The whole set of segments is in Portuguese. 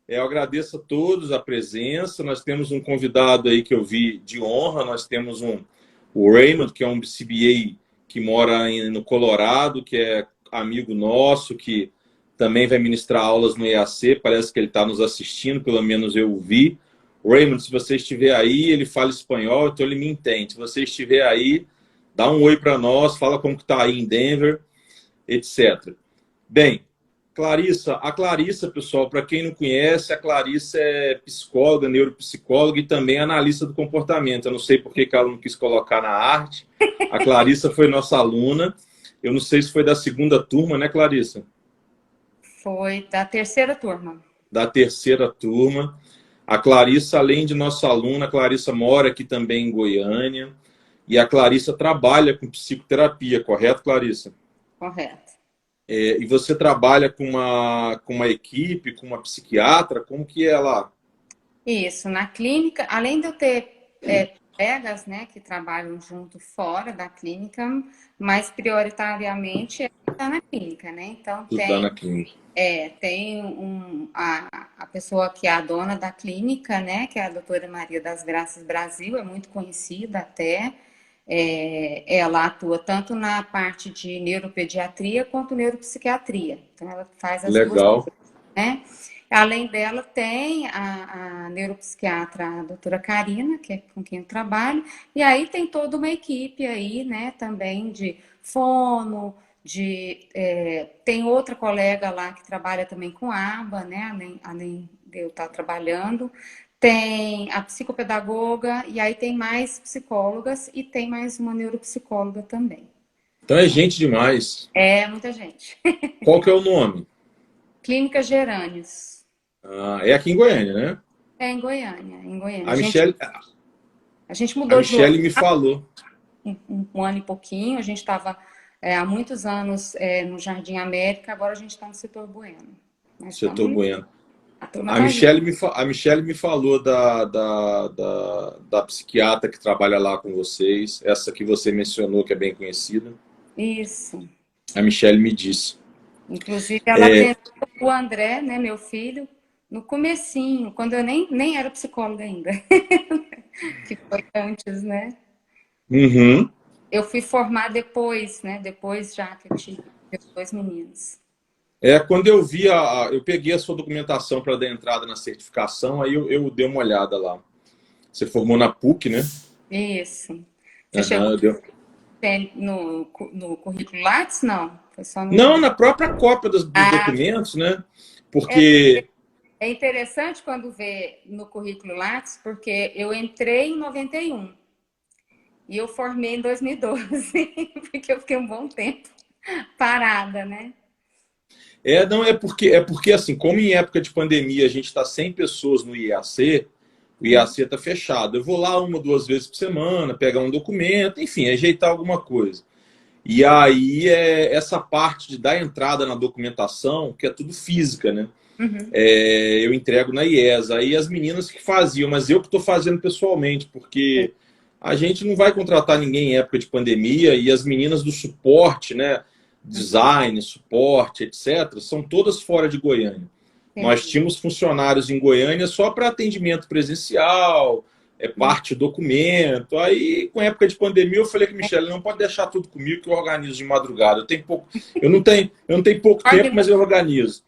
Eu agradeço a todos a presença. Nós temos um convidado aí que eu vi de honra. Nós temos o Raymond, que é um CBA que mora no Colorado, que é amigo nosso, que também vai ministrar aulas no EAC. Parece que ele está nos assistindo, pelo menos eu o vi. Raymond, se você estiver aí, ele fala espanhol, então ele me entende. Se você estiver aí, dá um oi para nós, fala como que está aí em Denver, etc. Bem, a Clarissa, pessoal, para quem não conhece, a Clarissa é psicóloga, neuropsicóloga e também analista do comportamento. Eu não sei por que ela não quis colocar na arte. A Clarissa foi nossa aluna. Eu não sei se foi da segunda turma, né, Clarissa? Foi da terceira turma. Da terceira turma. A Clarissa, além de nossa aluna, a Clarissa mora aqui também em Goiânia. E a Clarissa trabalha com psicoterapia, correto, Clarissa? Correto. E você trabalha com uma equipe, com uma psiquiatra, como que é lá? Isso, na clínica, além de eu ter colegas, né, que trabalham junto fora da clínica, mas prioritariamente está na clínica, né? Então Tudo lá na clínica. tem a pessoa que é a dona da clínica, né, que é a doutora Maria das Graças Brasil, é muito conhecida até. Ela atua tanto na parte de neuropediatria quanto neuropsiquiatria. Então, ela faz as duas Legal. coisas, né? Além dela, tem a neuropsiquiatra, a doutora Karina, que é com quem eu trabalho, e aí tem toda uma equipe aí, né, também de fono, tem outra colega lá que trabalha também com aba, né, além de eu estar trabalhando. Tem a psicopedagoga, e aí tem mais psicólogas e tem mais uma neuropsicóloga também. Então é gente demais. É muita gente. Qual que é o nome? Clínica Gerânios. É aqui em Goiânia, né? É em Goiânia, em Goiânia. A Michelle, A gente a mudou de Michelle local me falou. um ano e pouquinho. A gente estava há muitos anos no Jardim América, agora a gente está no Setor Bueno. Mas Setor estamos Bueno. a turma A tá junto. Michelle me falou da psiquiatra que trabalha lá com vocês, essa que você mencionou, que é bem conhecida. Isso. A Michelle me disse. Inclusive, ela atendeu o André, né, meu filho, no comecinho, quando eu nem era psicóloga ainda. Que foi antes, né? Uhum. Eu fui formar depois, né? Depois já que eu tive meus dois meninos. Quando eu vi, eu peguei a sua documentação para dar entrada na certificação, aí eu dei uma olhada lá. Você formou na PUC, né? Isso. Você chegou Aham, no currículo Lattes? Não, foi só Não, no... na própria cópia dos Ah, documentos, né? é, Porque. é interessante quando vê no currículo Lattes, porque eu entrei em 91 e eu formei em 2012, porque eu fiquei um bom tempo parada, né? Não, é porque assim, como em época de pandemia a gente está 100 pessoas no IAC, o IAC está fechado. Eu vou lá uma, duas vezes por semana, pegar um documento, enfim, ajeitar alguma coisa. E aí essa parte de dar entrada na documentação, que é tudo física, né? Uhum. Eu entrego na IESA. Aí as meninas que faziam, mas eu que estou fazendo pessoalmente, porque a gente não vai contratar ninguém em época de pandemia e as meninas do suporte, né? Design, suporte, etc., são todas fora de Goiânia. Nós Entendi. tínhamos funcionários em Goiânia só para atendimento presencial, parte documento. Aí, com a época de pandemia, eu falei que Michele não pode deixar tudo comigo que eu organizo de madrugada. Eu não tenho pouco tempo, mas eu organizo.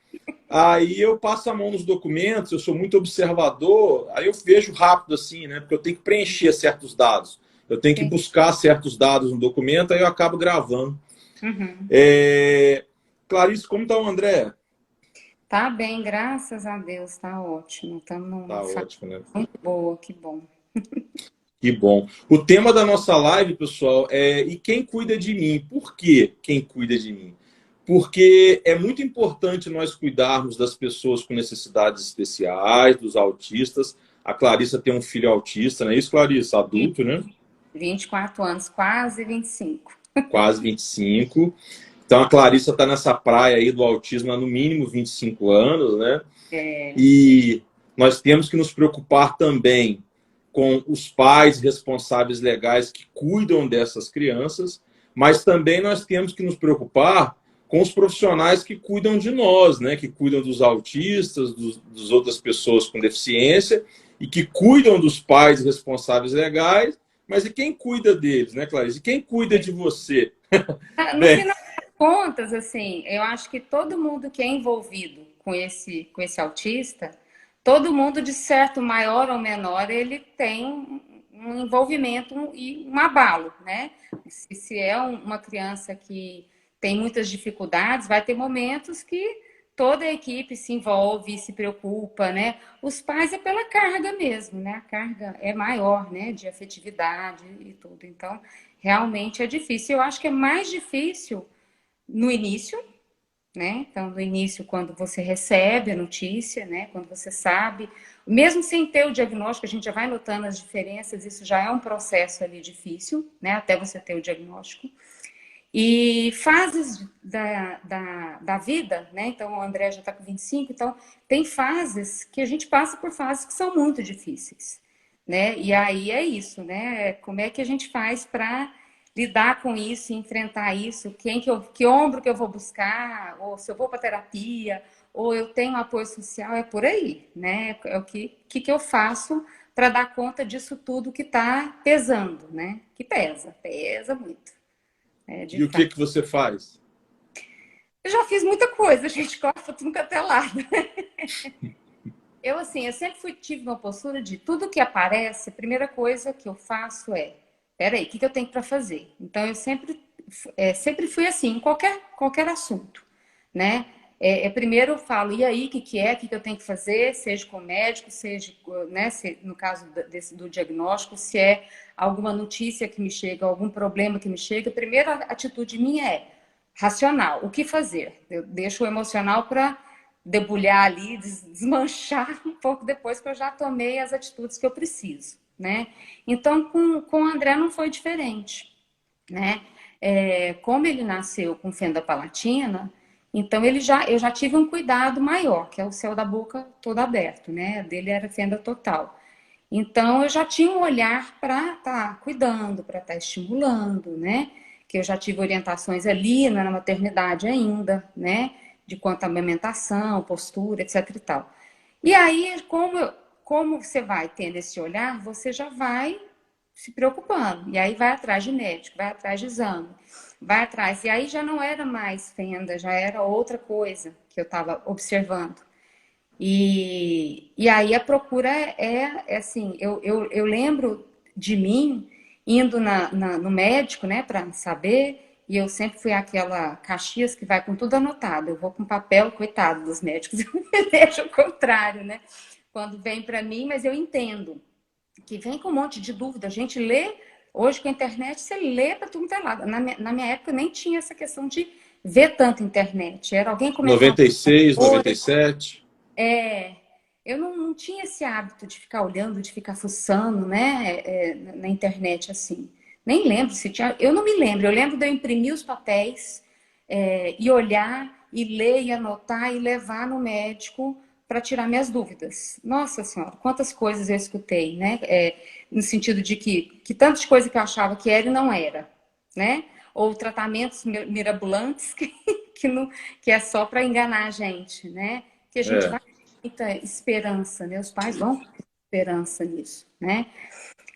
Aí eu passo a mão nos documentos, eu sou muito observador, aí eu vejo rápido assim, né? Porque eu tenho que preencher certos dados. Eu tenho que buscar certos dados no documento, aí eu acabo gravando. Uhum. Clarice, como está o André? Tá bem, graças a Deus, tá ótimo. Estamos numa Tá fase ótimo, né? muito boa, que bom. Que bom. O tema da nossa live, pessoal, é e quem cuida de mim? Por que quem cuida de mim? Porque é muito importante nós cuidarmos das pessoas com necessidades especiais, dos autistas. A Clarissa tem um filho autista, não é isso, Clarissa? E Adulto, né? 24 anos, quase 25. Quase 25. Então a Clarissa está nessa praia aí do autismo há no mínimo 25 anos, né? E nós temos que nos preocupar também com os pais responsáveis legais que cuidam dessas crianças, mas também nós temos que nos preocupar com os profissionais que cuidam de nós, né? Que cuidam dos autistas, dos outras pessoas com deficiência e que cuidam dos pais responsáveis legais, mas e quem cuida deles, né, Clarice? E quem cuida de você? No Né? final das contas, assim, eu acho que todo mundo que é envolvido com esse autista, todo mundo, de certo, maior ou menor, ele tem um envolvimento e um abalo, né? Se é uma criança que tem muitas dificuldades, vai ter momentos que toda a equipe se envolve, se preocupa, né? Os pais é pela carga mesmo, né? A carga é maior, né? De afetividade e tudo. Então, realmente é difícil. Eu acho que é mais difícil no início, né? Então, no início, quando você recebe a notícia, né? Quando você sabe, mesmo sem ter o diagnóstico, a gente já vai notando as diferenças, isso já é um processo ali difícil, né? Até você ter o diagnóstico. E fases da vida, né? Então, o André já está com 25, então tem fases que a gente passa por fases que são muito difíceis, né? E aí é isso, né? Como é que a gente faz para lidar com isso, enfrentar isso? Que ombro que eu vou buscar? Ou se eu vou para terapia? Ou eu tenho apoio social? É por aí, né? É o que eu faço para dar conta disso tudo que está pesando, né? Que pesa muito. É, de E o que fato. que você faz? Eu já fiz muita coisa, a gente corta tudo até lado. Eu, assim, eu sempre tive uma postura de tudo que aparece, a primeira coisa que eu faço é, peraí, o que eu tenho para fazer? Então, eu sempre fui assim, em qualquer assunto, né? Primeiro eu falo, e aí, o que eu tenho que fazer? Seja com o médico, seja, né, no caso do diagnóstico, se é alguma notícia que me chega, algum problema que me chega, a primeira atitude minha é racional, o que fazer? Eu deixo o emocional para debulhar ali, desmanchar um pouco depois que eu já tomei as atitudes que eu preciso, né? Então, com o André não foi diferente, né? Como ele nasceu com fenda palatina, então eu já tive um cuidado maior, que é o céu da boca todo aberto, né? A dele era fenda total. Então eu já tinha um olhar para estar cuidando, para estar estimulando, né? Que eu já tive orientações ali na maternidade ainda, né? De quanto à amamentação, postura, etc e tal. E aí, como você vai tendo esse olhar, você já vai se preocupando. E aí vai atrás de médico, vai atrás de exame, vai atrás. E aí já não era mais fenda, já era outra coisa que eu estava observando. E aí a procura é assim, eu lembro de mim indo no médico, né, para saber, e eu sempre fui aquela Caxias que vai com tudo anotado. Eu vou com papel, coitado dos médicos, eu deixo o contrário, né? Quando vem para mim, mas eu entendo que vem com um monte de dúvida. A gente lê, hoje com a internet, você lê para tudo que é lado. Na minha época nem tinha essa questão de ver tanta internet. Era alguém comentando. 96, 97. É, eu não tinha esse hábito de ficar olhando, de ficar fuçando, né, na internet assim. Nem lembro se tinha. Eu não me lembro. Eu lembro de eu imprimir os papéis, e olhar, e ler, e anotar, e levar no médico para tirar minhas dúvidas. Nossa Senhora, quantas coisas eu escutei, né? No sentido de que tantas coisas que eu achava que era e não era, né? Ou tratamentos mirabolantes que, não, que é só para enganar a gente, né? Que a gente É. vai ter muita esperança, né? Os pais vão ter esperança nisso, né?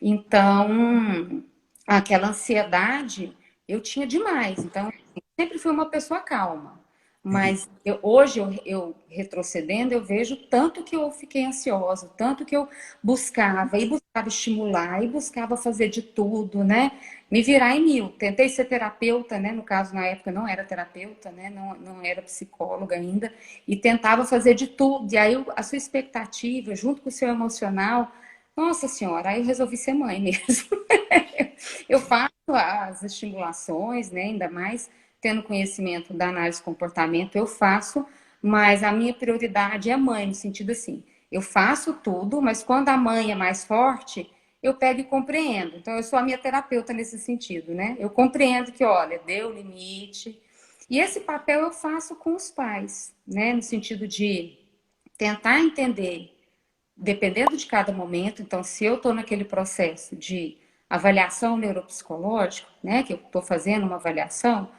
Então, aquela ansiedade eu tinha demais. Então, sempre fui uma pessoa calma. Mas hoje, eu retrocedendo, eu vejo tanto que eu fiquei ansiosa, tanto que eu buscava estimular, e buscava fazer de tudo, né? Me virar em mil. Tentei ser terapeuta, né? No caso, na época, não era terapeuta, né? Não era psicóloga ainda. E tentava fazer de tudo. E aí, a sua expectativa, junto com o seu emocional, nossa senhora, aí eu resolvi ser mãe mesmo. Eu faço as estimulações, né? Ainda mais tendo conhecimento da análise de comportamento, eu faço, mas a minha prioridade é a mãe, no sentido assim, eu faço tudo, mas quando a mãe é mais forte, eu pego e compreendo. Então, eu sou a minha terapeuta nesse sentido, né? Eu compreendo que, olha, deu limite. E esse papel eu faço com os pais, né? No sentido de tentar entender, dependendo de cada momento. Então, se eu estou naquele processo de avaliação neuropsicológica, né? Que eu estou fazendo uma avaliação,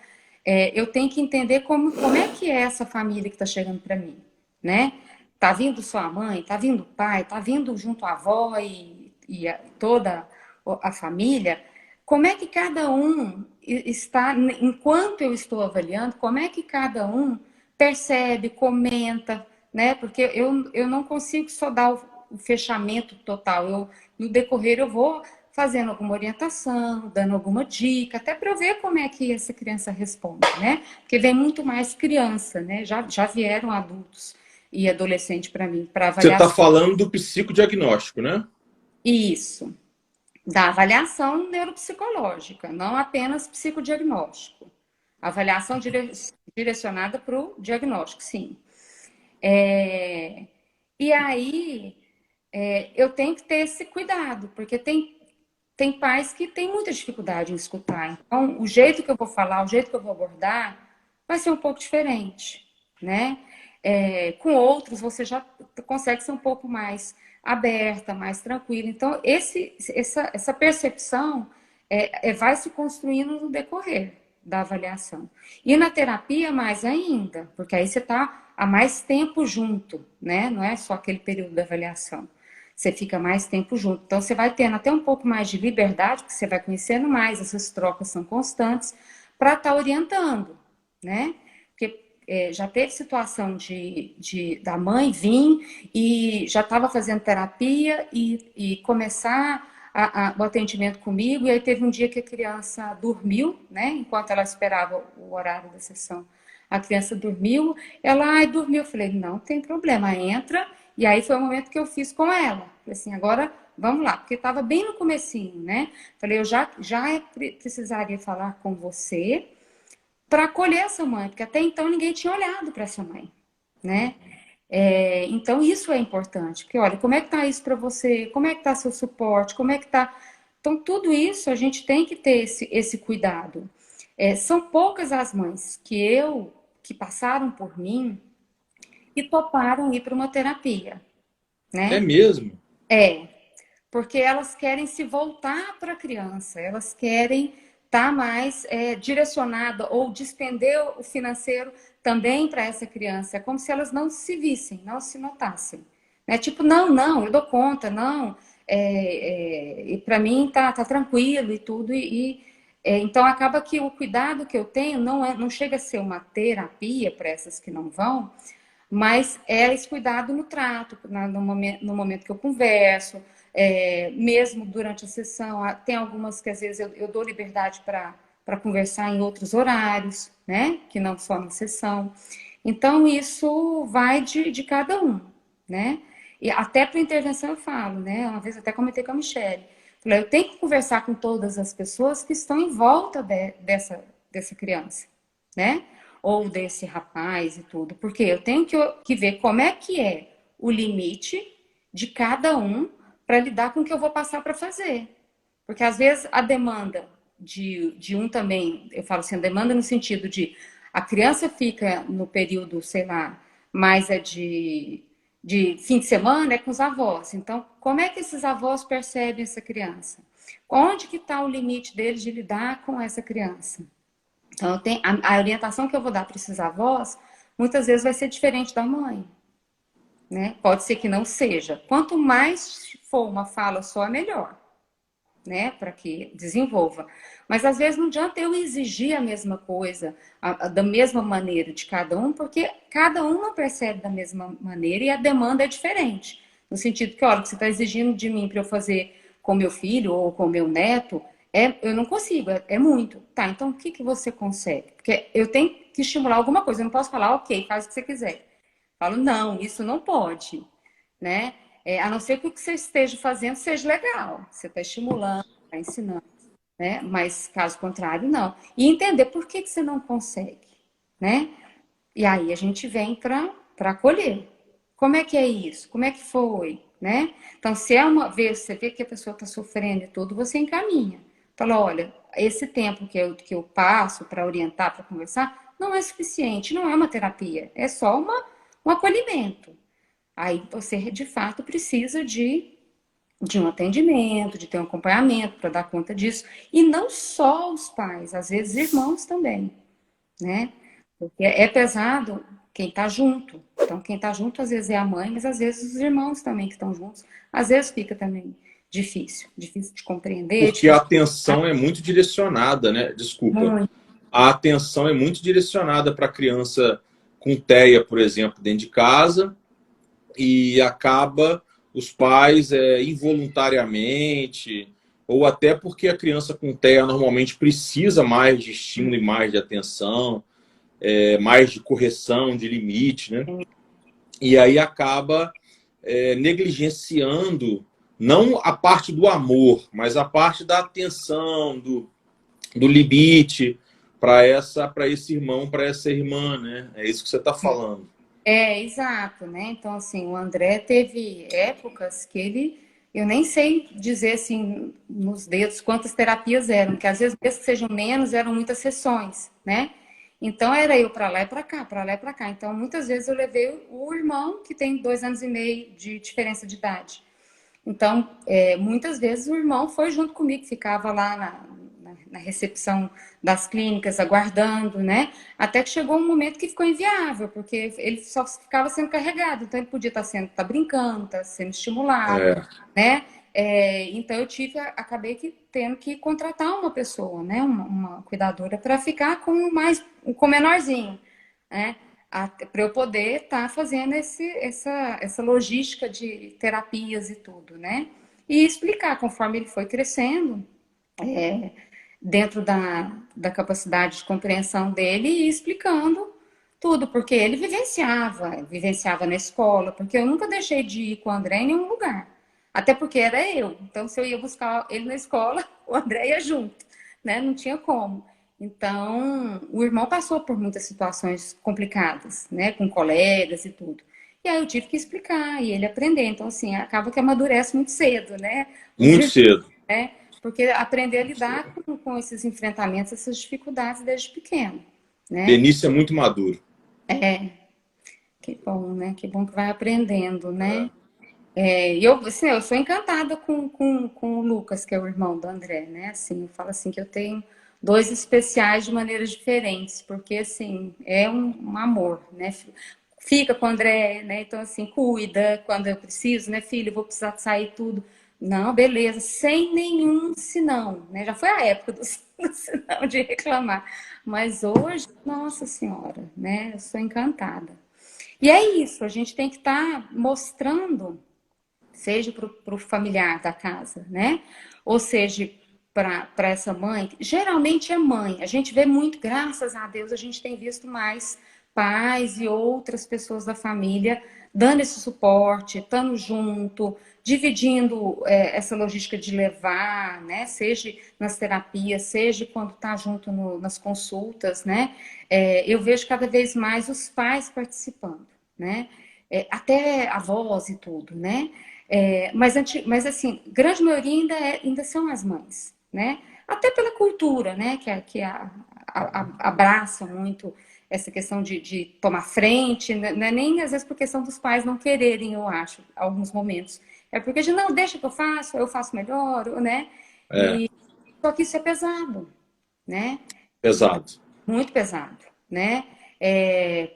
eu tenho que entender como é que é essa família que está chegando para mim, né? Tá vindo só a mãe, tá vindo o pai, tá vindo junto a avó e toda a família. Como é que cada um está, enquanto eu estou avaliando, como é que cada um percebe, comenta, né? Porque eu não consigo só dar o fechamento total. No decorrer, eu vou fazendo alguma orientação, dando alguma dica, até para eu ver como é que essa criança responde, né? Porque vem muito mais criança, né? Já vieram adultos e adolescentes para mim, para Você está avaliação. falando do psicodiagnóstico, né? Isso, da avaliação neuropsicológica, não apenas psicodiagnóstico. Avaliação direcionada para o diagnóstico, sim. E aí, eu tenho que ter esse cuidado, porque tem pais que têm muita dificuldade em escutar. Então, o jeito que eu vou falar, o jeito que eu vou abordar, vai ser um pouco diferente, né? Com outros, você já consegue ser um pouco mais aberta, mais tranquila. Então, essa percepção vai se construindo no decorrer da avaliação. E na terapia, mais ainda, porque aí você está há mais tempo junto, né? Não é só aquele período da avaliação. Você fica mais tempo junto. Então, você vai tendo até um pouco mais de liberdade, porque você vai conhecendo mais, essas trocas são constantes, para estar orientando, né? Porque já teve situação da mãe vir e já estava fazendo terapia e começar o atendimento comigo, e aí teve um dia que a criança dormiu, né? Enquanto ela esperava o horário da sessão. A criança dormiu, ela dormiu. Eu falei, não tem problema, entra. E aí foi o momento que eu fiz com ela. Falei assim, agora vamos lá, porque estava bem no comecinho, né? Falei, eu já precisaria falar com você para acolher essa mãe, porque até então ninguém tinha olhado para essa mãe, né? Então isso é importante, porque olha, como é que tá isso para você? Como é que tá seu suporte? Como é que tá? Então tudo isso a gente tem que ter esse cuidado. São poucas as mães que passaram por mim e toparam ir para uma terapia, É né? mesmo? É, porque elas querem se voltar para a criança, elas querem estar mais direcionada ou despender o financeiro também para essa criança. É como se elas não se vissem, não se notassem. Né? Tipo, não, eu dou conta, não. E para mim tá tranquilo e tudo. Então acaba que o cuidado que eu tenho não chega a ser uma terapia para essas que não vão, mas é esse cuidado no trato, no momento que eu converso, mesmo durante a sessão. Tem algumas que às vezes eu dou liberdade para conversar em outros horários, né? Que não só na sessão. Então, isso vai de cada um, né? E até para intervenção eu falo, né? Uma vez até comentei com a Michelle. Falei, eu tenho que conversar com todas as pessoas que estão em volta dessa criança, né? Ou desse rapaz e tudo, porque eu tenho que ver como é que é o limite de cada um para lidar com o que eu vou passar para fazer. Porque às vezes a demanda de um também, eu falo assim, a demanda no sentido de a criança fica no período, sei lá, mais de fim de semana é com os avós. Então, como é que esses avós percebem essa criança? Onde que está o limite deles de lidar com essa criança? Então, a orientação que eu vou dar para esses avós, muitas vezes vai ser diferente da mãe, né? Pode ser que não seja. Quanto mais for uma fala só, é melhor, né? Para que desenvolva. Mas, às vezes, não adianta eu exigir a mesma coisa, da mesma maneira de cada um, porque cada um não percebe da mesma maneira e a demanda é diferente. No sentido que, olha, que você está exigindo de mim para eu fazer com meu filho ou com meu neto, eu não consigo, é muito. Tá, então o que você consegue? Porque eu tenho que estimular alguma coisa, eu não posso falar, ok, faz o que você quiser. Falo, não, isso não pode, né? A não ser que o que você esteja fazendo seja legal. Você está estimulando, está ensinando, né? Mas caso contrário, não. E entender por que você não consegue, né? E aí a gente vem para acolher. Como é que é isso? Como é que foi? Né? Então, se é uma vez você vê que a pessoa está sofrendo e tudo, você encaminha. Fala, olha, esse tempo que eu passo para orientar, para conversar, não é suficiente, não é uma terapia, é só um acolhimento. Aí você, de fato, precisa de um atendimento, de ter um acompanhamento para dar conta disso. E não só os pais, às vezes irmãos também. né? Porque é pesado quem está junto. Então, quem está junto às vezes é a mãe, mas às vezes os irmãos também que estão juntos. Às vezes fica também difícil de compreender, Porque a difícil atenção é muito direcionada, né? Desculpa. muito. A atenção é muito direcionada para a criança com TEA, por exemplo, dentro de casa, e acaba os pais involuntariamente, ou até porque a criança com TEA normalmente precisa mais de estímulo e mais de atenção, mais de correção, de limite, né? E aí acaba negligenciando não a parte do amor, mas a parte da atenção, do limite para esse irmão, para essa irmã, né? É isso que você está falando. Exato, né? Então, assim, o André teve épocas que eu nem sei dizer, assim, nos dedos quantas terapias eram, que às vezes, mesmo que sejam menos, eram muitas sessões, né? Então, era eu para lá e para cá, para lá e para cá. Então, muitas vezes eu levei o irmão, que tem 2 anos e meio de diferença de idade. Então, muitas vezes o irmão foi junto comigo, ficava lá na recepção das clínicas, aguardando, né? Até que chegou um momento que ficou inviável, porque ele só ficava sendo carregado, então ele podia estar brincando, estar sendo estimulado, É. né? Então eu acabei tendo que contratar uma pessoa, né? Uma cuidadora para ficar com o menorzinho, né? Para eu poder estar fazendo essa logística de terapias e tudo, né? E explicar conforme ele foi crescendo, dentro da capacidade de compreensão dele, e explicando tudo, porque ele vivenciava na escola, porque eu nunca deixei de ir com o André em nenhum lugar. Até porque era eu. Então, se eu ia buscar ele na escola, o André ia junto, né? Não tinha como. Então, o irmão passou por muitas situações complicadas, né? Com colegas e tudo. E aí eu tive que explicar e ele aprender. Então, assim, acaba que amadurece muito cedo, né? Os Muito irmãos, cedo. né? Porque aprender a Muito lidar cedo. com esses enfrentamentos, essas dificuldades desde pequeno, né? Benício é muito maduro. Que bom, né? Que bom que vai aprendendo, né? E eu, assim, eu sou encantada com o Lucas, que é o irmão do André, né? Assim, eu falo assim que eu tenho dois especiais de maneiras diferentes, porque assim, é um amor, né? Fica com o André, né? Então, assim, cuida quando eu preciso, né, filho? Eu vou precisar de sair tudo. Não, beleza, sem nenhum senão, né? Já foi a época do senão de reclamar. Mas hoje, nossa senhora, né? Eu sou encantada. E é isso, a gente tem que estar mostrando, seja para o familiar da casa, né? Ou seja, para essa mãe, geralmente é mãe. A gente vê muito, graças a Deus, a gente tem visto mais pais e outras pessoas da família dando esse suporte, estando junto, dividindo essa logística de levar, né? Seja nas terapias, seja quando está junto nas consultas, né? Eu vejo cada vez mais os pais participando, né? Até avós e tudo, né? Mas assim, grande maioria ainda são as mães, né? Até pela cultura, né? Abraça muito essa questão de tomar frente, não é nem às vezes por questão dos pais não quererem, eu acho, em alguns momentos. É porque de não, deixa que eu faço melhor, né? É, Só que isso é pesado, né? pesado. Muito pesado, né?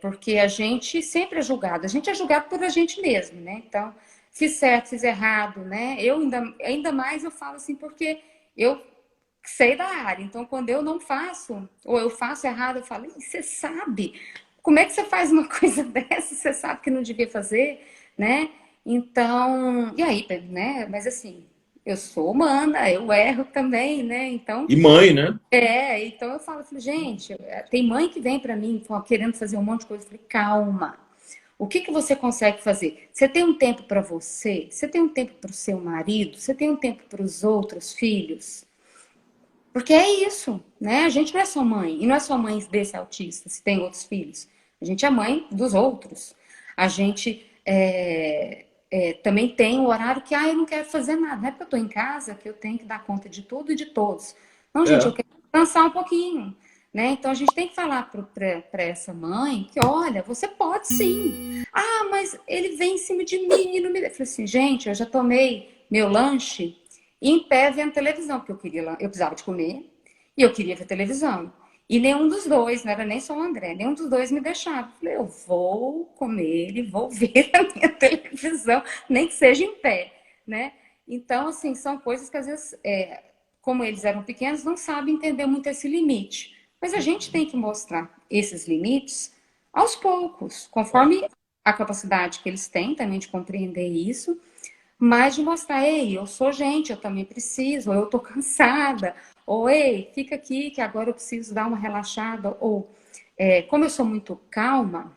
Porque a gente sempre é julgado. A gente é julgado por a gente mesmo, né? Então, fiz certo, fiz errado, né? Eu ainda mais eu falo assim, porque eu sei da área. Então, quando eu não faço, ou eu faço errado, eu falo, você sabe? Como é que você faz uma coisa dessa? Você sabe que não devia fazer, né? Então, e aí, né? Mas assim, eu sou humana, eu erro também, né? Então, E mãe, né? então eu falei, gente, tem mãe que vem para mim querendo fazer um monte de coisa. Eu falei, calma. O que você consegue fazer? Você tem um tempo para você? Você tem um tempo para o seu marido? Você tem um tempo para os outros filhos? Porque é isso, né? A gente não é só mãe. E não é só mãe desse autista, se tem outros filhos. A gente é mãe dos outros. A gente também tem o horário que, eu não quero fazer nada. Não é porque eu estou em casa que eu tenho que dar conta de tudo e de todos. Não, gente, eu É, quero descansar um pouquinho. Né? Então a gente tem que falar para essa mãe que, olha, você pode sim. Ah, mas ele vem em cima de mim e não me. Eu falei assim, gente, eu já tomei meu lanche em pé vendo televisão, porque eu precisava de comer e eu queria ver televisão. E nenhum dos dois, não era nem só o André, nenhum dos dois me deixava. Eu falei, eu vou comer ele, vou ver a minha televisão, nem que seja em pé, né? Então, assim, são coisas que às vezes, como eles eram pequenos, não sabem entender muito esse limite. Mas a gente tem que mostrar esses limites aos poucos, conforme a capacidade que eles têm também de compreender isso, mas de mostrar, ei, eu sou gente, eu também preciso, ou eu tô cansada, ou ei, fica aqui que agora eu preciso dar uma relaxada, ou como eu sou muito calma,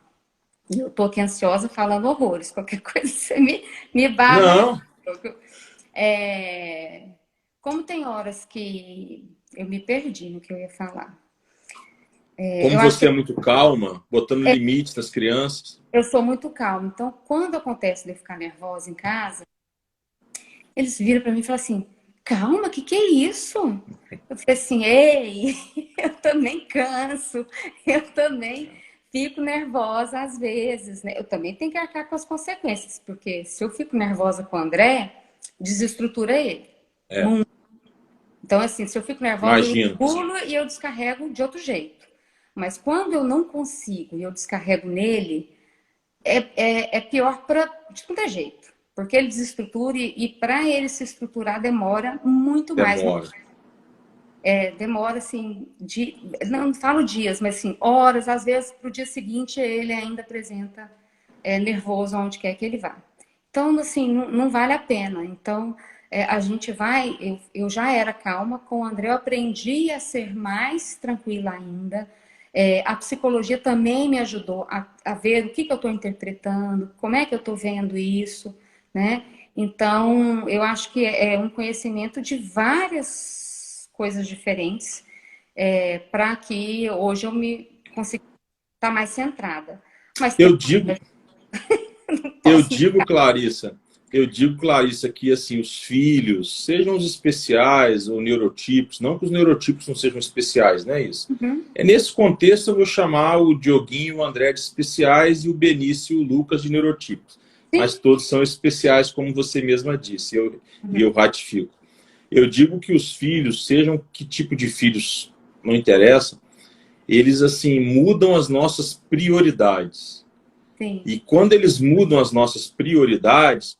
e eu tô aqui ansiosa falando horrores, qualquer coisa você me barra. Não, É, como tem horas que eu me perdi no que eu ia falar. como Eu acho você que é muito calma, botando limites nas crianças. eu sou muito calma, então quando acontece de eu ficar nervosa em casa, eles viram para mim e falam assim: calma, que é isso? Eu falei assim: ei, eu também canso, eu também fico nervosa às vezes, né? Eu também tenho que arcar com as consequências, porque se eu fico nervosa com o André, desestrutura ele. É, Então, assim, se eu fico nervosa, eu imagino. engulo e eu descarrego de outro jeito. Mas quando eu não consigo e eu descarrego nele, é pior de qualquer jeito. Porque ele desestrutura e para ele se estruturar demora muito mais. Demora. Demora, assim, não falo dias, mas assim, horas. Às vezes, para o dia seguinte, ele ainda apresenta nervoso aonde quer que ele vá. Então, assim, não vale a pena. Então, a gente vai... Eu já era calma, com o André eu aprendi a ser mais tranquila ainda. A psicologia também me ajudou a ver o que eu estou interpretando, como é que eu estou vendo isso, né? Então, eu acho que é um conhecimento de várias coisas diferentes para que hoje eu me consiga estar mais centrada. Mas tem Eu digo, não eu posso digo, Clarissa, eu digo, Clarissa, que assim, os filhos, sejam os especiais ou neurotipos, não que os neurotipos não sejam especiais, não é isso? Uhum. É nesse contexto eu vou chamar o Dioguinho e o André de especiais e o Benício e o Lucas de neurotipos. Sim. Mas todos são especiais, como você mesma disse, e eu ratifico. Eu digo que os filhos, sejam que tipo de filhos, não interessa, eles assim mudam as nossas prioridades. Sim. E quando eles mudam as nossas prioridades,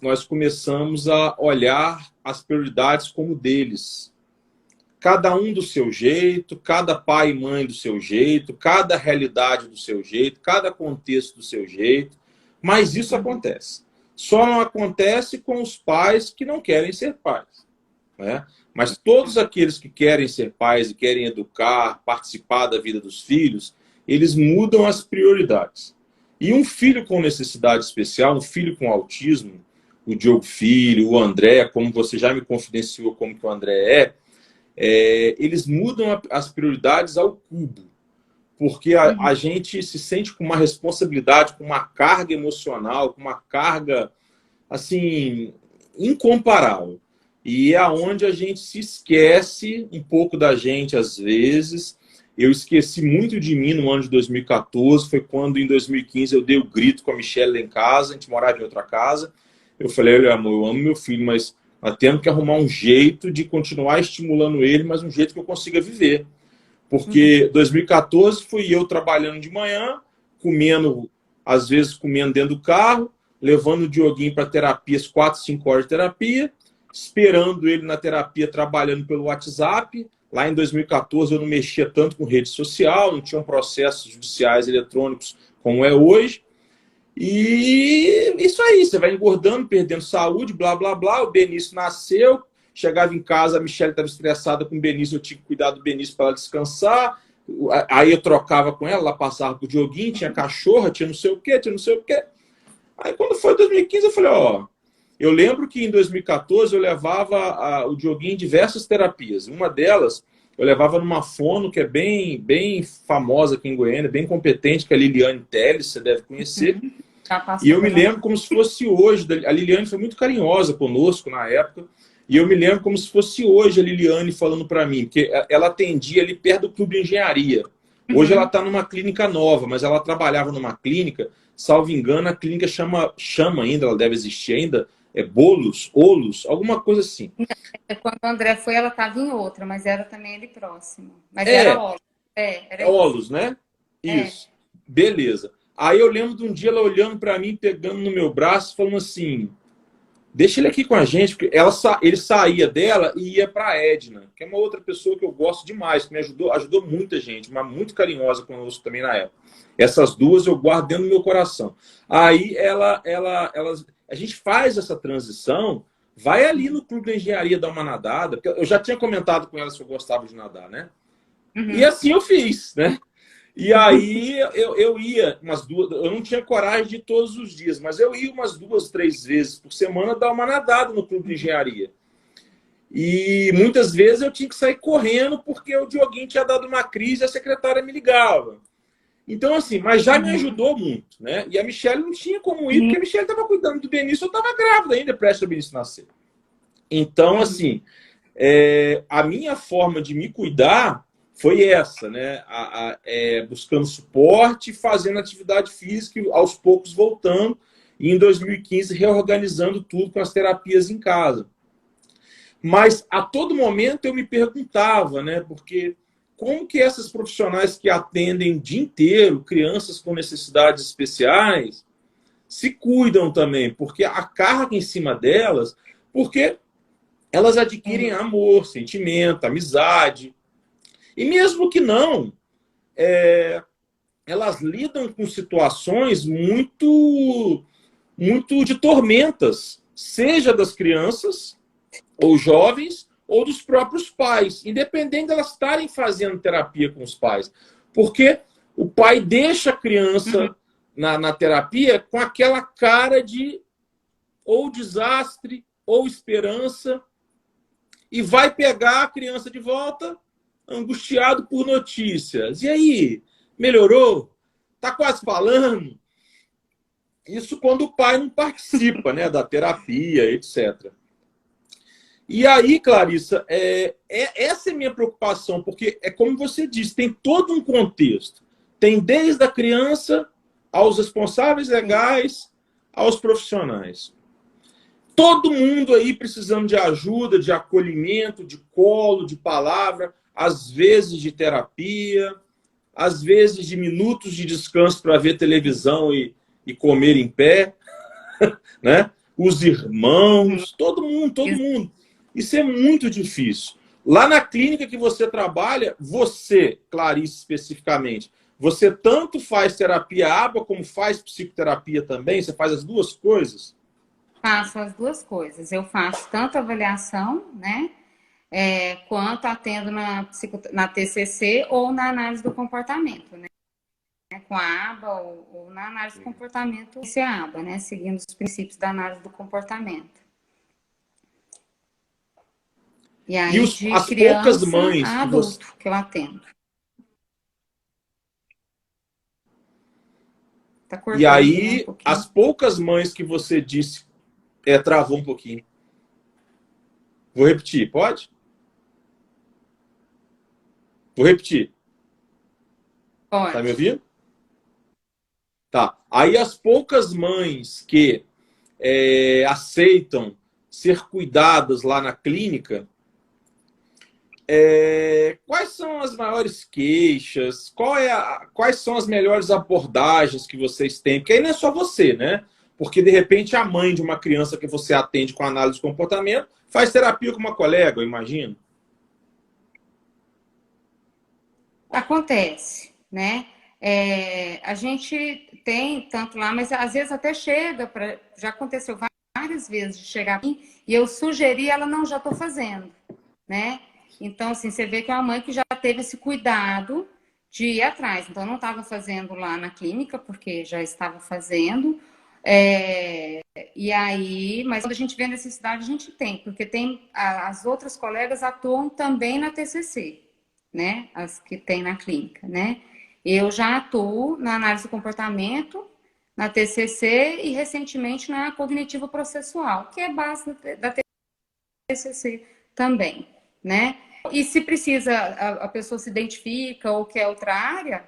nós começamos a olhar as prioridades como deles. Cada um do seu jeito, cada pai e mãe do seu jeito, cada realidade do seu jeito, cada contexto do seu jeito. Mas isso acontece. Só não acontece com os pais que não querem ser pais, né? Mas todos aqueles que querem ser pais e querem educar, participar da vida dos filhos, eles mudam as prioridades. E um filho com necessidade especial, um filho com autismo, o Diogo Filho, o André, como você já me confidenciou como que o André eles mudam as prioridades ao cubo. Porque a gente se sente com uma responsabilidade, com uma carga emocional, com uma carga, assim, incomparável. E é aonde a gente se esquece um pouco da gente, às vezes. Eu esqueci muito de mim no ano de 2014, foi quando em 2015 eu dei o grito com a Michelle lá em casa, a gente morava em outra casa. Eu falei, olha, amor, eu amo meu filho, mas nós temos que arrumar um jeito de continuar estimulando ele, mas um jeito que eu consiga viver. Porque 2014 fui eu trabalhando de manhã, comendo, às vezes comendo dentro do carro, levando o Dioguinho para terapia, as 4, 5 horas de terapia, esperando ele na terapia, trabalhando pelo WhatsApp. Lá em 2014 eu não mexia tanto com rede social, não tinham processos judiciais eletrônicos como é hoje. E isso aí, você vai engordando, perdendo saúde, blá, blá, blá. O Benício nasceu, chegava em casa, a Michelle estava estressada com o Benício, eu tinha que cuidar do Benício para ela descansar. Aí eu trocava com ela, ela passava pro Dioguinho, tinha cachorra, tinha não sei o quê, tinha não sei o quê. Aí quando foi 2015, eu falei, ó... Eu lembro que em 2014 eu levava o Dioguinho em diversas terapias. Uma delas, eu levava numa fono que é bem, bem famosa aqui em Goiânia, bem competente, que é a Liliane Teles, você deve conhecer. E eu me lembro como se fosse hoje. A Liliane foi muito carinhosa conosco na época. E eu me lembro como se fosse hoje a Liliane falando para mim, porque ela atendia ali perto do Clube de Engenharia. Hoje ela está numa clínica nova, mas ela trabalhava numa clínica, salvo engano, a clínica chama ainda, ela deve existir ainda, Olos, alguma coisa assim. Quando o André foi, ela estava em outra, mas era também ali próximo. Mas era É, Olos. Era isso. Olos, né? É. Isso. Beleza. Aí eu lembro de um dia ela olhando para mim, pegando no meu braço, falando assim: deixa ele aqui com a gente, porque ele saía dela e ia para a Edna, que é uma outra pessoa que eu gosto demais, que me ajudou muita gente, mas muito carinhosa conosco também na época. Essas duas eu guardo dentro do meu coração. Aí a gente faz essa transição, vai ali no Clube de Engenharia dar uma nadada, porque eu já tinha comentado com ela se eu gostava de nadar, né? E Uhum. assim eu fiz, né? E aí eu ia umas duas, eu não tinha coragem de ir todos os dias, mas eu ia umas 2, 3 vezes por semana dar uma nadada no clube de engenharia. E muitas vezes eu tinha que sair correndo porque o Dioguinho tinha dado uma crise e a secretária me ligava. Então, assim, mas já me Uhum. ajudou muito, né? E a Michelle não tinha como ir, Sim. porque a Michelle estava cuidando do Benício, eu estava grávida ainda, prestes ao Benício nascer. Então, Uhum. assim, a minha forma de me cuidar foi essa, né? Buscando suporte, fazendo atividade física, e aos poucos voltando, e em 2015 reorganizando tudo com as terapias em casa. Mas a todo momento eu me perguntava, né? Porque como que essas profissionais que atendem o dia inteiro crianças com necessidades especiais se cuidam também? Porque a carga em cima delas, porque elas adquirem Sim. amor, sentimento, amizade. E mesmo que não, elas lidam com situações muito de tormentas, seja das crianças ou jovens ou dos próprios pais, independente de elas estarem fazendo terapia com os pais. Porque o pai deixa a Uhum. criança na terapia com aquela cara de ou desastre ou esperança e vai pegar a criança de volta angustiado por notícias. E aí, melhorou? Tá quase falando? Isso quando o pai não participa, né, da terapia, etc. E aí, Clarissa, essa é a minha preocupação, porque é como você disse, tem todo um contexto. Tem desde a criança aos responsáveis Sim. legais, aos profissionais. Todo mundo aí precisando de ajuda, de acolhimento, de colo, de palavra, às vezes de terapia, às vezes de minutos de descanso para ver televisão e comer em pé, né? Os Uhum. irmãos, todo mundo, todo mundo. Isso é muito difícil. Lá na clínica que você trabalha, você, Clarice, especificamente, você tanto faz terapia ABA como faz psicoterapia também? Você faz as duas coisas? Faço as duas coisas. Eu faço tanto avaliação, né? Quanto atendo na TCC ou na análise do comportamento, né? Com a aba ou na análise do comportamento, esse é a aba, né? Seguindo os princípios da análise do comportamento. E E aí de as poucas criança mães a que você. adulto que eu atendo. Tá E cortando, né? Um aí, as pouquinho. poucas mães que você disse. Travou um pouquinho. Vou repetir, pode? Vou repetir. Tá me Pode. ouvindo? Tá. Aí as poucas mães que aceitam ser cuidadas lá na clínica, quais são as maiores queixas? Quais são as melhores abordagens que vocês têm? Porque aí não é só você, né? Porque, de repente, a mãe de uma criança que você atende com análise de comportamento faz terapia com uma colega, eu imagino. Acontece, né? A gente tem tanto lá, mas às vezes até chega para. Já aconteceu várias vezes de chegar a mim e eu sugeri, ela não, já estou fazendo, né? Então, assim, você vê que é uma mãe que já teve esse cuidado de ir atrás. Então, eu não estava fazendo lá na clínica, porque já estava fazendo. E aí, mas quando a gente vê a necessidade, a gente tem, porque tem as outras colegas atuam também na TCC, né? As que tem na clínica, né? Eu já atuo na análise do comportamento, na TCC e recentemente na cognitiva processual, que é base da TCC também, né? E se precisa, a pessoa se identifica ou quer outra área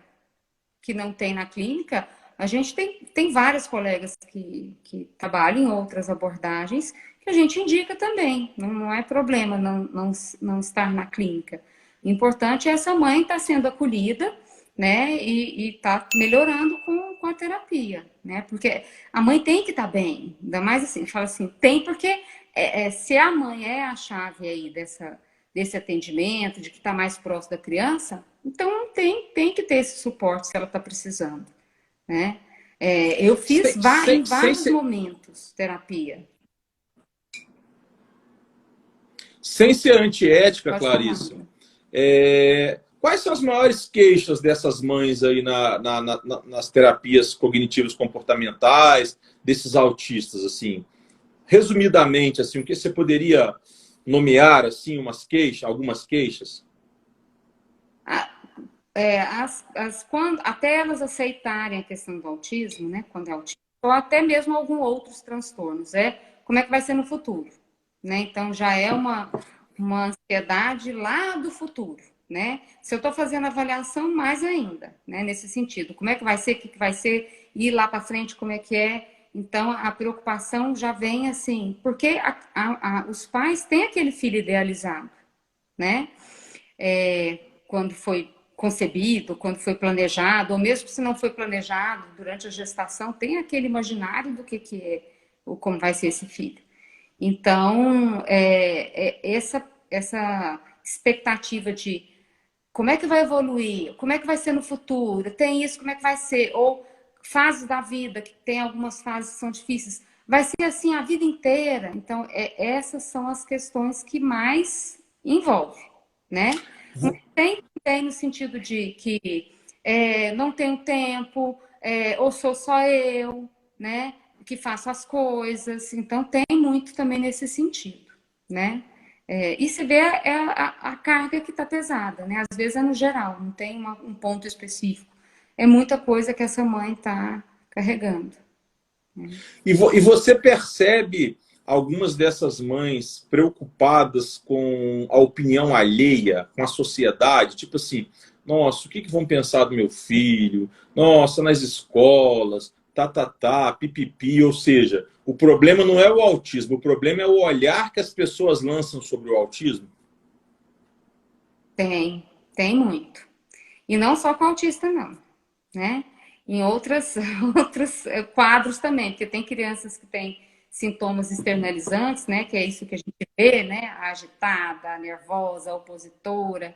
que não tem na clínica, A gente tem várias colegas que trabalham em outras abordagens que a gente indica também. Não é problema não estar na clínica. O importante é essa mãe estar sendo acolhida, né? E tá melhorando com a terapia, né? Porque a mãe tem que estar bem. Ainda mais assim, fala assim, tem porque se a mãe é a chave aí desse atendimento, de que está mais próximo da criança, então tem que ter esse suporte se ela está precisando, né? Eu fiz em vários momentos terapia. Sem ser antiética, Pode Clarissa, falar. quais são as maiores queixas dessas mães aí nas terapias cognitivas comportamentais, desses autistas, assim? Resumidamente, assim, o que você poderia nomear, assim, algumas queixas? Até elas aceitarem a questão do autismo, né? Quando é autismo, ou até mesmo alguns outros transtornos, como é que vai ser no futuro, né? Então já é uma ansiedade lá do futuro, né? Se eu estou fazendo avaliação, mais ainda, né? Nesse sentido, como é que vai ser, o que vai ser, ir lá para frente, como é que é? Então a preocupação já vem assim, porque os pais têm aquele filho idealizado, né? Quando foi concebido, quando foi planejado, ou mesmo se não foi planejado, durante a gestação, tem aquele imaginário do que é, ou como vai ser esse filho. Então, essa expectativa de como é que vai evoluir, como é que vai ser no futuro, tem isso, como é que vai ser, ou fases da vida, que tem algumas fases que são difíceis, vai ser assim a vida inteira. Então, essas são as questões que mais envolvem, né? Tem no sentido de que não tenho tempo, ou sou só eu, né? Que faço as coisas. Então, tem muito também nesse sentido, né? E se vê a carga que está pesada, né? Às vezes é no geral, não tem um ponto específico. É muita coisa que essa mãe está carregando. E você percebe algumas dessas mães preocupadas com a opinião alheia, com a sociedade? Tipo assim, nossa, o que vão pensar do meu filho? Nossa, nas escolas, pipipi. Ou seja, o problema não é o autismo, o problema é o olhar que as pessoas lançam sobre o autismo. Tem muito. E não só com autista, não, né? Em outros quadros também, porque tem crianças que têm sintomas externalizantes, né? Que é isso que a gente vê, né? A agitada, a nervosa, a opositora.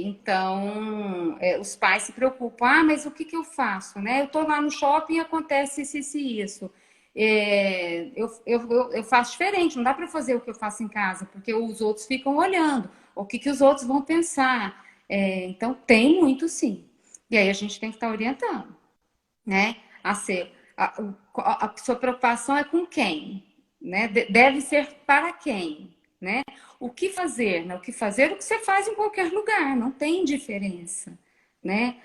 Então, os pais se preocupam. Ah, mas o que eu faço, né? Eu estou lá no shopping e acontece isso e isso. Eu faço diferente, não dá para fazer o que eu faço em casa, porque os outros ficam olhando. O que os outros vão pensar? Então, tem muito sim. E aí a gente tem que estar orientando, né? A sua preocupação é com quem, né? Deve ser para quem, né? O que fazer, né? O que fazer, o que você faz em qualquer lugar, não tem diferença, né?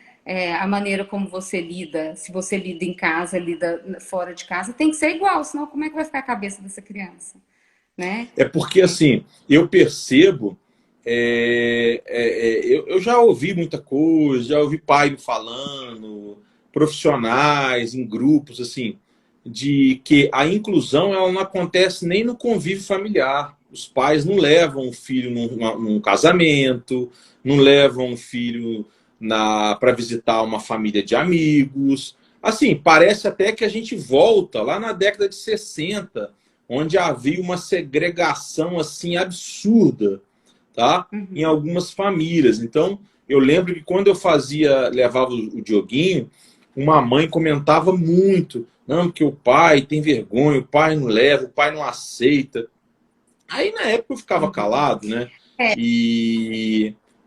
A maneira como você lida, se você lida em casa, lida fora de casa, tem que ser igual, senão como é que vai ficar a cabeça dessa criança, né? É porque, assim, eu percebo, eu já ouvi muita coisa, já ouvi pai falando, profissionais em grupos, assim, de que a inclusão ela não acontece nem no convívio familiar. Os pais não levam o filho num casamento, não levam o filho para visitar uma família de amigos. Assim, parece até que a gente volta lá na década de 60, onde havia uma segregação assim absurda, tá? Em algumas famílias. Então, eu lembro que quando eu levava o Dioguinho, uma mãe comentava muito, não, porque o pai tem vergonha, o pai não leva, o pai não aceita. Aí na época eu ficava calado, né?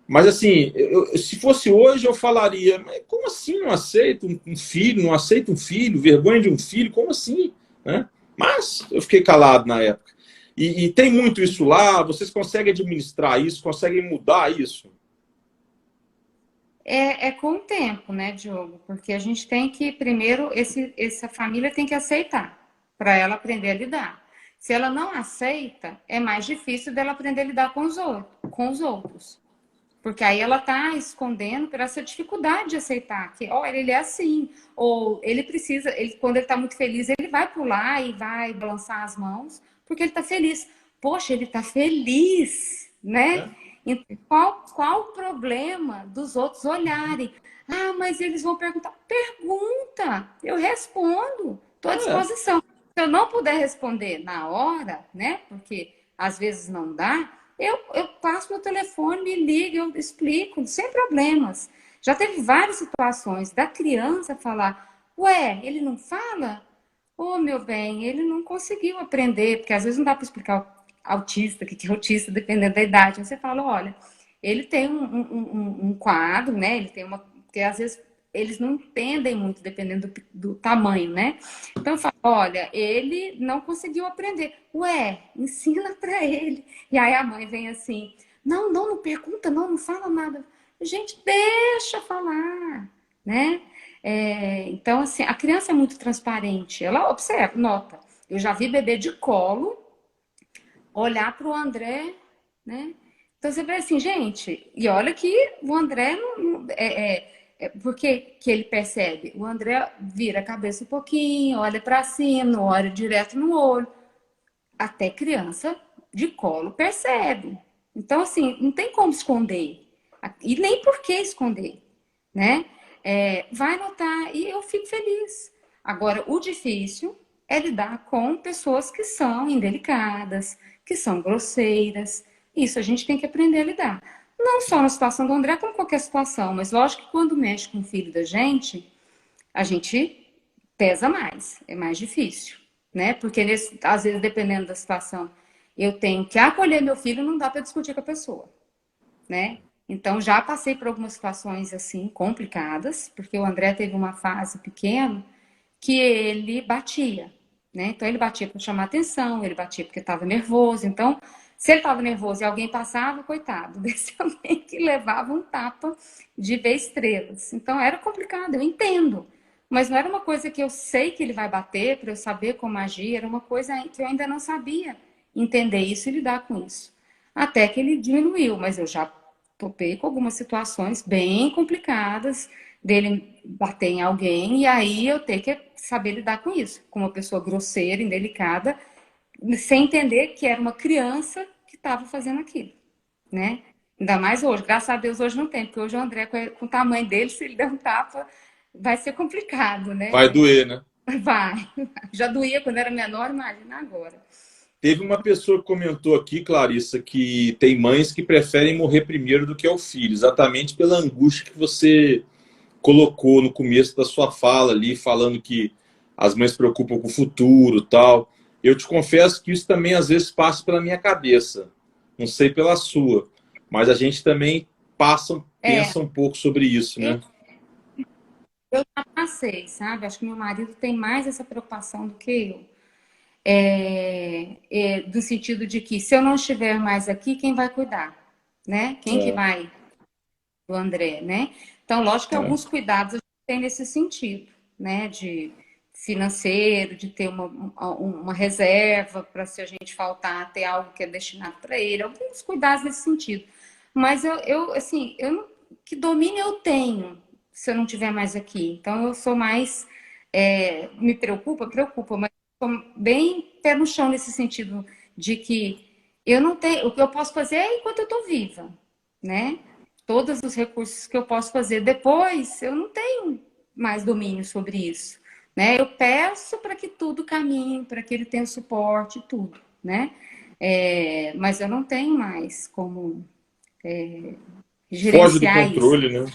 Mas assim, se fosse hoje eu falaria, mas como assim não aceita um filho, não aceita um filho, vergonha de um filho, como assim, né? Mas eu fiquei calado na época. E tem muito isso lá, vocês conseguem administrar isso, conseguem mudar isso? Com o tempo, né, Diogo? Porque a gente tem que, primeiro, essa família tem que aceitar, para ela aprender a lidar. Se ela não aceita, é mais difícil dela aprender a lidar com os outros. Porque aí ela está escondendo por essa dificuldade de aceitar que, olha, ele é assim, ou ele precisa, quando ele está muito feliz, ele vai pular e vai balançar as mãos, porque ele está feliz. Poxa, ele está feliz, né? É? Então, qual o problema dos outros olharem? Ah, mas eles vão perguntar. Pergunta, eu respondo, estou à É. disposição. Se eu não puder responder na hora, né? Porque às vezes não dá, eu passo meu telefone, me ligo, eu explico, sem problemas. Já teve várias situações da criança falar, ué, ele não fala? Ô, meu bem, ele não conseguiu aprender, porque às vezes não dá para explicar o autista, que é autista, dependendo da idade. Você fala, olha, ele tem um quadro, né? Ele tem uma. Porque às vezes eles não entendem muito, dependendo do tamanho, né? Então eu falo, olha, ele não conseguiu aprender. Ué, ensina para ele. E aí a mãe vem assim, não pergunta, não fala nada. Gente, deixa falar, né? Então, assim, a criança é muito transparente. Ela observa, nota. Eu já vi bebê de colo olhar para o André, né? Então você vê assim, gente, e olha que o André porque que ele percebe? O André vira a cabeça um pouquinho, olha para cima, não olha direto no olho. Até criança de colo percebe. Então, assim, não tem como esconder. E nem por que esconder, né? Vai notar e eu fico feliz. Agora, o difícil é lidar com pessoas que são indelicadas, que são grosseiras. Isso a gente tem que aprender a lidar. Não só na situação do André, como qualquer situação, mas lógico que quando mexe com o filho da gente, a gente pesa mais, é mais difícil, né? Porque às vezes, dependendo da situação, eu tenho que acolher meu filho, não dá para discutir com a pessoa, né? Então já passei por algumas situações assim complicadas, porque o André teve uma fase pequena que ele batia, né? Então ele batia para chamar atenção, ele batia porque estava nervoso. Então, se ele estava nervoso e alguém passava, coitado, desse alguém que levava um tapa de ver estrelas. Então era complicado, eu entendo. Mas não era uma coisa que eu sei que ele vai bater para eu saber como agir, era uma coisa que eu ainda não sabia entender isso e lidar com isso. Até que ele diminuiu, mas eu já topei com algumas situações bem complicadas dele bater em alguém e aí eu ter que saber lidar com isso, com uma pessoa grosseira, indelicada, sem entender que era uma criança que estava fazendo aquilo, né? Ainda mais hoje, graças a Deus hoje não tem, porque hoje o André, com o tamanho dele, se ele der um tapa, vai ser complicado, né? Vai doer, né? Vai. Já doía quando era menor, imagina agora. Teve uma pessoa que comentou aqui, Clarissa, que tem mães que preferem morrer primeiro do que o filho, exatamente pela angústia que você colocou no começo da sua fala ali, falando que as mães se preocupam com o futuro, tal. Eu te confesso que isso também às vezes passa pela minha cabeça. Não sei pela sua, mas a gente também É, pensa um pouco sobre isso, eu, né? eu já passei, sabe? Acho que meu marido tem mais essa preocupação do que eu. Do sentido de que se eu não estiver mais aqui, quem vai cuidar, né? Quem que É, vai do André, né? Então, lógico que é. alguns cuidados a gente tem nesse sentido, né? De financeiro, de ter uma reserva para se a gente faltar, ter algo que é destinado para ele, alguns cuidados nesse sentido. Mas assim, que domínio eu tenho se eu não estiver mais aqui? Então, eu sou mais, me preocupa, mas sou bem pé no chão nesse sentido de que eu não tenho, o que eu posso fazer é enquanto eu estou viva, né? Todos os recursos que eu posso fazer depois, eu não tenho mais domínio sobre isso, né? Eu peço para que tudo caminhe, para que ele tenha o suporte, tudo, né? Mas eu não tenho mais como Foge do gerenciar isso. controle, né?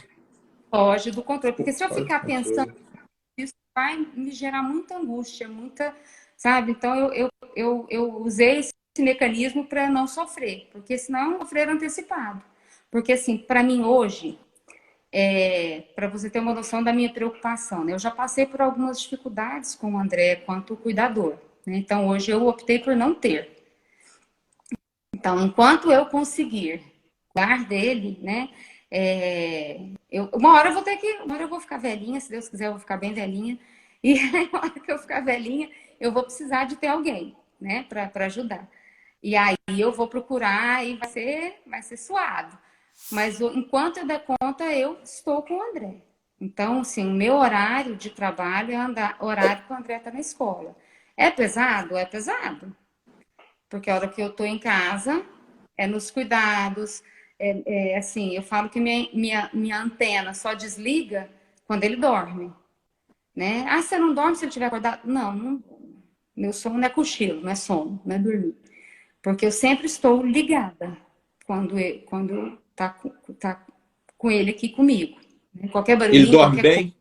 Foge do controle, porque se eu Foge do ficar pensando controle. nisso, vai me gerar muita angústia, muita, sabe? Então eu usei esse mecanismo para não sofrer, porque senão sofrer antecipado. Porque assim, para mim hoje para você ter uma noção da minha preocupação, né? Eu já passei por algumas dificuldades com o André quanto cuidador, né? Então hoje eu optei por não ter. Então, enquanto eu conseguir cuidar dele, né? Uma hora eu vou ter que, uma hora eu vou ficar velhinha, se Deus quiser, eu vou ficar bem velhinha. E aí, uma hora que eu ficar velhinha, eu vou precisar de ter alguém, né, para ajudar. E aí eu vou procurar e vai ser suado. Mas enquanto eu der conta, eu estou com o André. Então, assim, o meu horário de trabalho é horário que o André está na escola. É pesado? É pesado. Porque a hora que eu estou em casa, é nos cuidados. Assim, eu falo que minha antena só desliga quando ele dorme. Né? Ah, você não dorme se ele estiver acordado? Não, não. Meu sono não é cochilo, não é sono, não é dormir. Porque eu sempre estou ligada quando tá com ele aqui comigo. Né? Qualquer Ele barulhinho, dorme qualquer coisa. bem?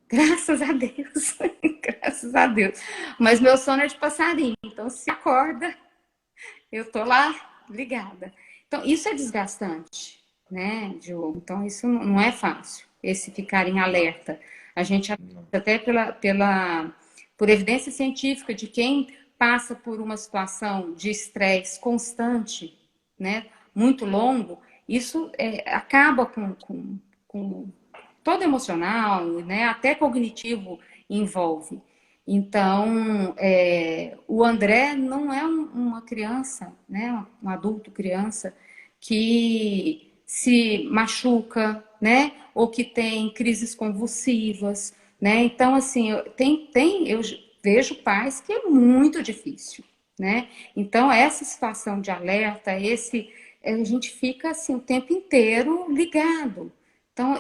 Graças a Deus. Graças a Deus. Mas meu sono é de passarinho. Então, se acorda, eu tô lá ligada. Então, isso é desgastante, né, Diogo? Então, isso não é fácil, esse ficar em Não, alerta. A gente, não. até por evidência científica de quem passa por uma situação de estresse constante, né, muito longo, isso acaba com todo emocional, né, até cognitivo envolve. Então, o André não é uma criança, né, um adulto criança, que se machuca, né, ou que tem crises convulsivas, né. Então, assim, eu vejo pais que é muito difícil, né. Então, essa situação de alerta, a gente fica assim o tempo inteiro ligado. Então,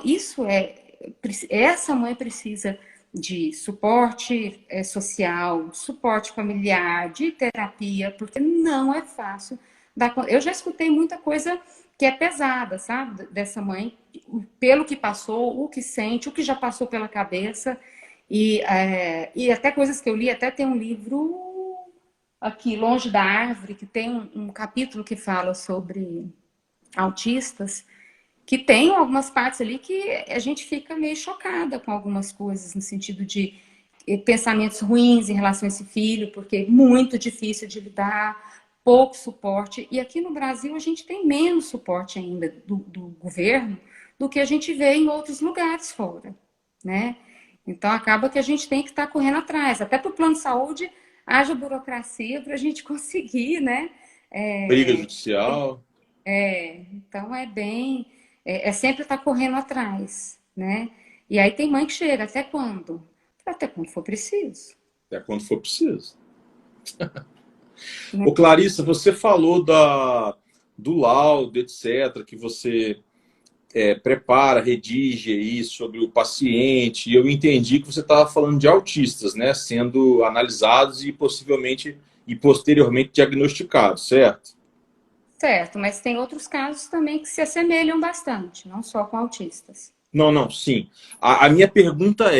essa mãe precisa de suporte social, suporte familiar, de terapia, porque não é fácil dar conta. Eu já escutei muita coisa que é pesada, sabe? Dessa mãe, pelo que passou, o que sente, o que já passou pela cabeça, e até coisas que eu li, até tem um livro aqui, Longe da Árvore, que tem um capítulo que fala sobre autistas, que tem algumas partes ali que a gente fica meio chocada com algumas coisas, no sentido de pensamentos ruins em relação a esse filho, porque é muito difícil de lidar, pouco suporte. E aqui no Brasil a gente tem menos suporte ainda do governo do que a gente vê em outros lugares fora, né? Então acaba que a gente tem que estar correndo atrás, até para o plano de saúde haja burocracia para a gente conseguir, né? Briga É, judicial? então é sempre estar correndo atrás, né? E aí tem mãe que chega, até quando? Até quando for preciso. É quando for preciso. Né? Ô, Clarissa, você falou do laudo, etc., que você prepara, redige aí sobre o paciente, e eu entendi que você estava falando de autistas, né? Sendo analisados e possivelmente e posteriormente diagnosticados, certo? Certo, mas tem outros casos também que se assemelham bastante, não só com autistas. Não, não, sim. A minha pergunta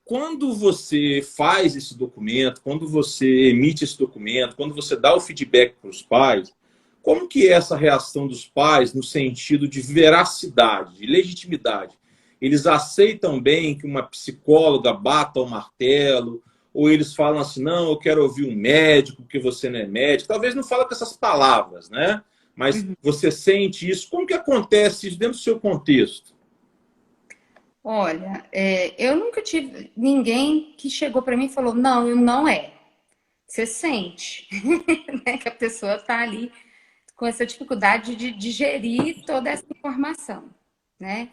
quando você faz esse documento, quando você emite esse documento, quando você dá o feedback para os pais, como que é essa reação dos pais no sentido de veracidade, de legitimidade? Eles aceitam bem que uma psicóloga bata o martelo? Ou eles falam assim, não, eu quero ouvir um médico, porque você não é médico? Talvez não fala com essas palavras, né? Mas Uhum. você sente isso? Como que acontece isso dentro do seu contexto? Olha, eu nunca tive ninguém que chegou para mim e falou, não, não é. Você sente, né, que a pessoa está ali com essa dificuldade de digerir toda essa informação, né?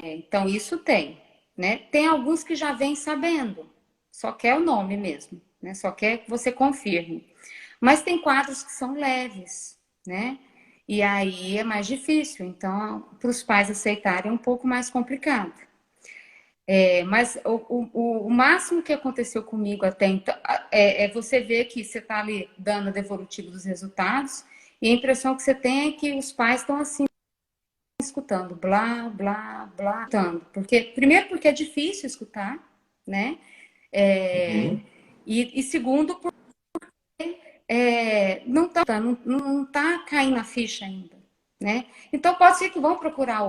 Então, isso tem, né? Tem alguns que já vêm sabendo, só quer o nome mesmo, né? Só quer que você confirme. Mas tem quadros que são leves, né? E aí é mais difícil, então, para os pais aceitarem é um pouco mais complicado. Mas o máximo que aconteceu comigo até então é você ver que você está ali dando a devolutiva dos resultados e a impressão que você tem é que os pais estão assim escutando, blá, blá, blá, escutando. Primeiro porque é difícil escutar, né? É, Uhum. e segundo, porque não tá caindo a ficha ainda, né? Então pode ser que vão procurar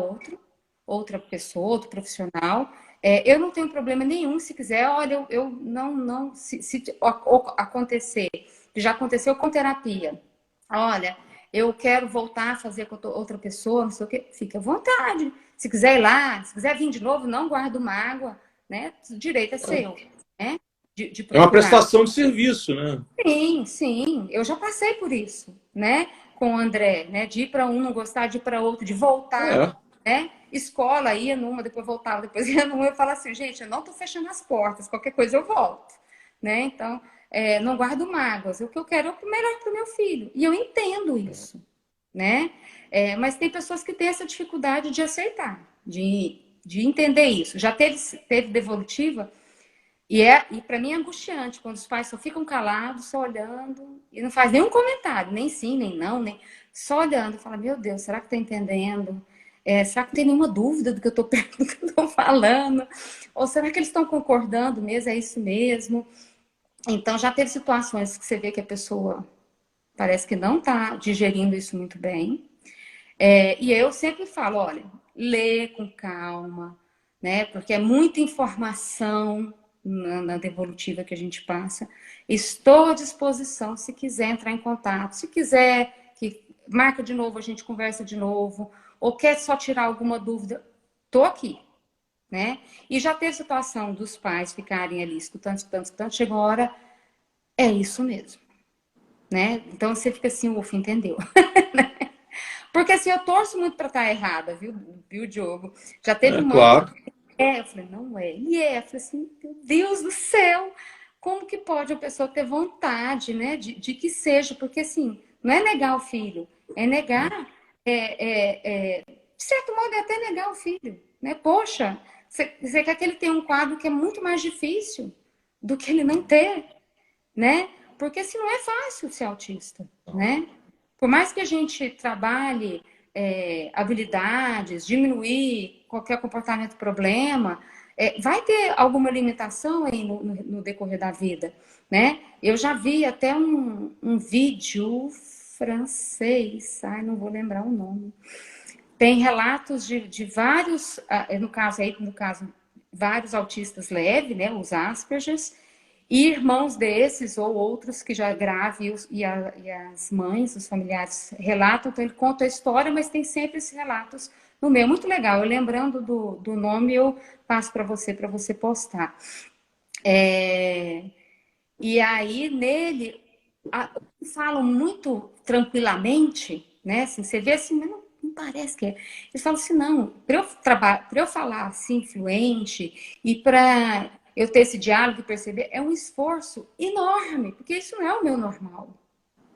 outra pessoa, outro profissional. Eu não tenho problema nenhum se quiser, olha, eu não, se acontecer, que já aconteceu com terapia, olha, eu quero voltar a fazer com outra pessoa, não sei o quê, fique à vontade. Se quiser ir lá, se quiser vir de novo, não guardo mágoa, né? O direito é seu, né? de É uma procurar. prestação de serviço, né? Sim, sim, eu já passei por isso, né? Com o André, né? De ir para um, não gostar, de ir para outro, de voltar, É. né? Escola, ia numa, depois voltava, depois ia numa, eu falo assim, gente, eu não tô fechando as portas, qualquer coisa eu volto, né? Então, não guardo mágoas, o que eu quero é o melhor para o meu filho, e eu entendo isso, né? Mas tem pessoas que têm essa dificuldade de aceitar, de entender isso. Já teve devolutiva, e para mim é angustiante quando os pais só ficam calados, só olhando, e não faz nenhum comentário, nem sim, nem não, nem só olhando. Fala, meu Deus, será que está entendendo? Será que tem nenhuma dúvida do que eu estou falando? Ou será que eles estão concordando mesmo? É isso mesmo? Então já teve situações que você vê que a pessoa parece que não está digerindo isso muito bem. E eu sempre falo, olha, lê com calma, né? Porque é muita informação na devolutiva que a gente passa. Estou à disposição se quiser entrar em contato, se quiser que marca de novo, a gente conversa de novo, ou quer só tirar alguma dúvida, estou aqui, né? E já teve situação dos pais ficarem ali escutando, escutando, escutando, chegou a hora, é isso mesmo, né? Então você fica assim, ufa, entendeu? Porque assim, eu torço muito para estar errada, viu, Diogo? Já teve É mãe que claro. eu falei, não é. E eu falei assim, meu Deus do céu, como que pode a pessoa ter vontade, né, de que seja? Porque assim, não é negar o filho, é negar, de certo modo, é até negar o filho, né? Poxa, você quer que ele tenha um quadro que é muito mais difícil do que ele não ter, né? Porque assim, não é fácil ser autista, né? Por mais que a gente trabalhe habilidades, diminuir qualquer comportamento problema, vai ter alguma limitação aí no decorrer da vida, né? Eu já vi até um vídeo francês, ai, não vou lembrar o nome. Tem relatos de vários, no caso, vários autistas leves, né, os Aspergers, e irmãos desses ou outros que já é grave e as mães, os familiares relatam, então ele conta a história, mas tem sempre esses relatos no meio. Muito legal. Eu lembrando do nome, eu passo para você postar. E aí, nele, falam muito tranquilamente, né? Assim, você vê assim, mas não parece que é. Eles falam assim, não, para eu falar assim, fluente, e para eu ter esse diálogo e perceber, é um esforço enorme, porque isso não é o meu normal,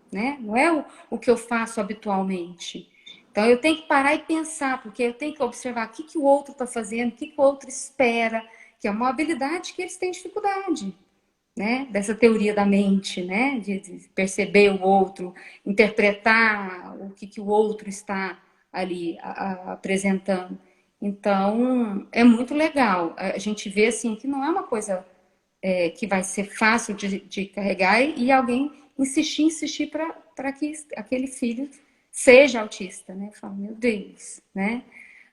né? Não é o que eu faço habitualmente. Então, eu tenho que parar e pensar, porque eu tenho que observar o que o outro está fazendo, o que o outro espera, que é uma habilidade que eles têm dificuldade, né, dessa teoria da mente, né, de perceber o outro, interpretar o que o outro está ali apresentando. Então, é muito legal. A gente vê assim que não é uma coisa que vai ser fácil de carregar e alguém insistir para que aquele filho seja autista, né? Fala, meu Deus, né?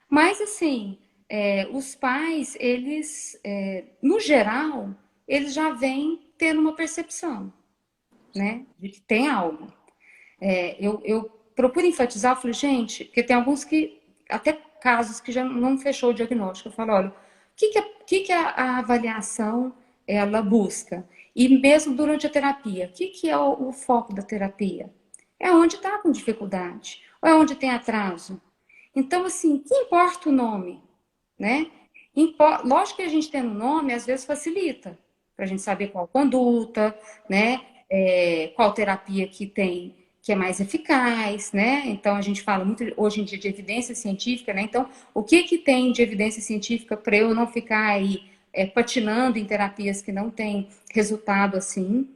Mas, assim, os pais, eles, no geral, eles já vêm tendo uma percepção, né? De que tem algo. Eu procuro enfatizar, eu falei, gente, porque tem alguns que, até casos que já não fechou o diagnóstico. Eu falo, olha, o que a avaliação ela busca? E mesmo durante a terapia, o que é o foco da terapia? É onde está com dificuldade, ou é onde tem atraso. Então, assim, que importa o nome, né? Lógico que a gente tendo nome, às vezes facilita, para a gente saber qual conduta, né? Qual terapia que tem, que é mais eficaz, né? Então, a gente fala muito hoje em dia de evidência científica, né? Então, o que tem de evidência científica para eu não ficar aí patinando em terapias que não têm resultado assim?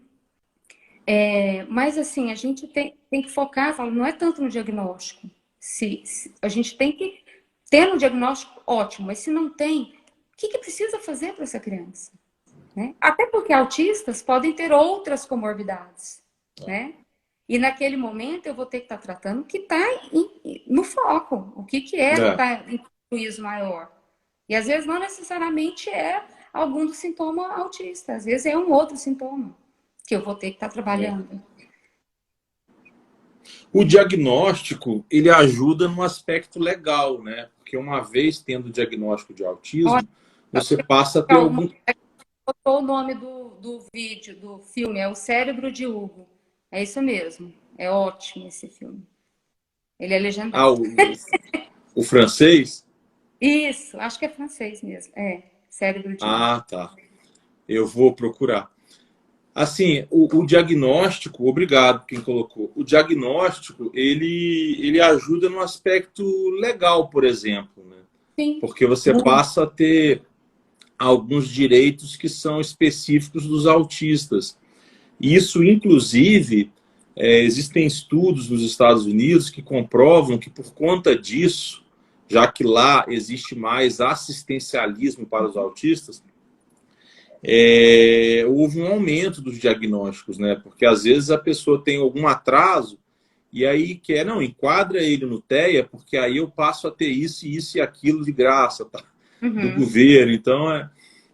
Mas, assim, a gente tem que focar, falo, não é tanto no diagnóstico. Se a gente tem que ter um diagnóstico ótimo, mas se não tem, o que precisa fazer para essa criança? Né? Até porque autistas podem ter outras comorbidades, né? E naquele momento eu vou ter que estar tratando o que está no foco, o que é que É. está em prejuízo maior. E às vezes não necessariamente é algum do sintoma autista, às vezes é um outro sintoma que eu vou ter que estar trabalhando. O diagnóstico, ele ajuda no aspecto legal, né? Porque uma vez tendo o diagnóstico de Olha, autismo, você passa a ter alguma algum... botou o nome do vídeo, do filme, é O Cérebro de Hugo. É isso mesmo. É ótimo esse filme. Ele é Ah, legendado. o francês? Isso, acho que é francês mesmo. É, Cérebro de Hugo. Ah, tá. Eu vou procurar. Assim, o diagnóstico, obrigado quem colocou. O diagnóstico, ele ajuda no aspecto legal, por exemplo, né? Sim, Porque você muito. passa a ter alguns direitos que são específicos dos autistas. Isso, inclusive, existem estudos nos Estados Unidos que comprovam que, por conta disso, já que lá existe mais assistencialismo para os autistas, houve um aumento dos diagnósticos, né? Porque às vezes a pessoa tem algum atraso e aí quer, não, enquadra ele no TEA, porque aí eu passo a ter isso e aquilo de graça, tá? Do Uhum. governo. Então,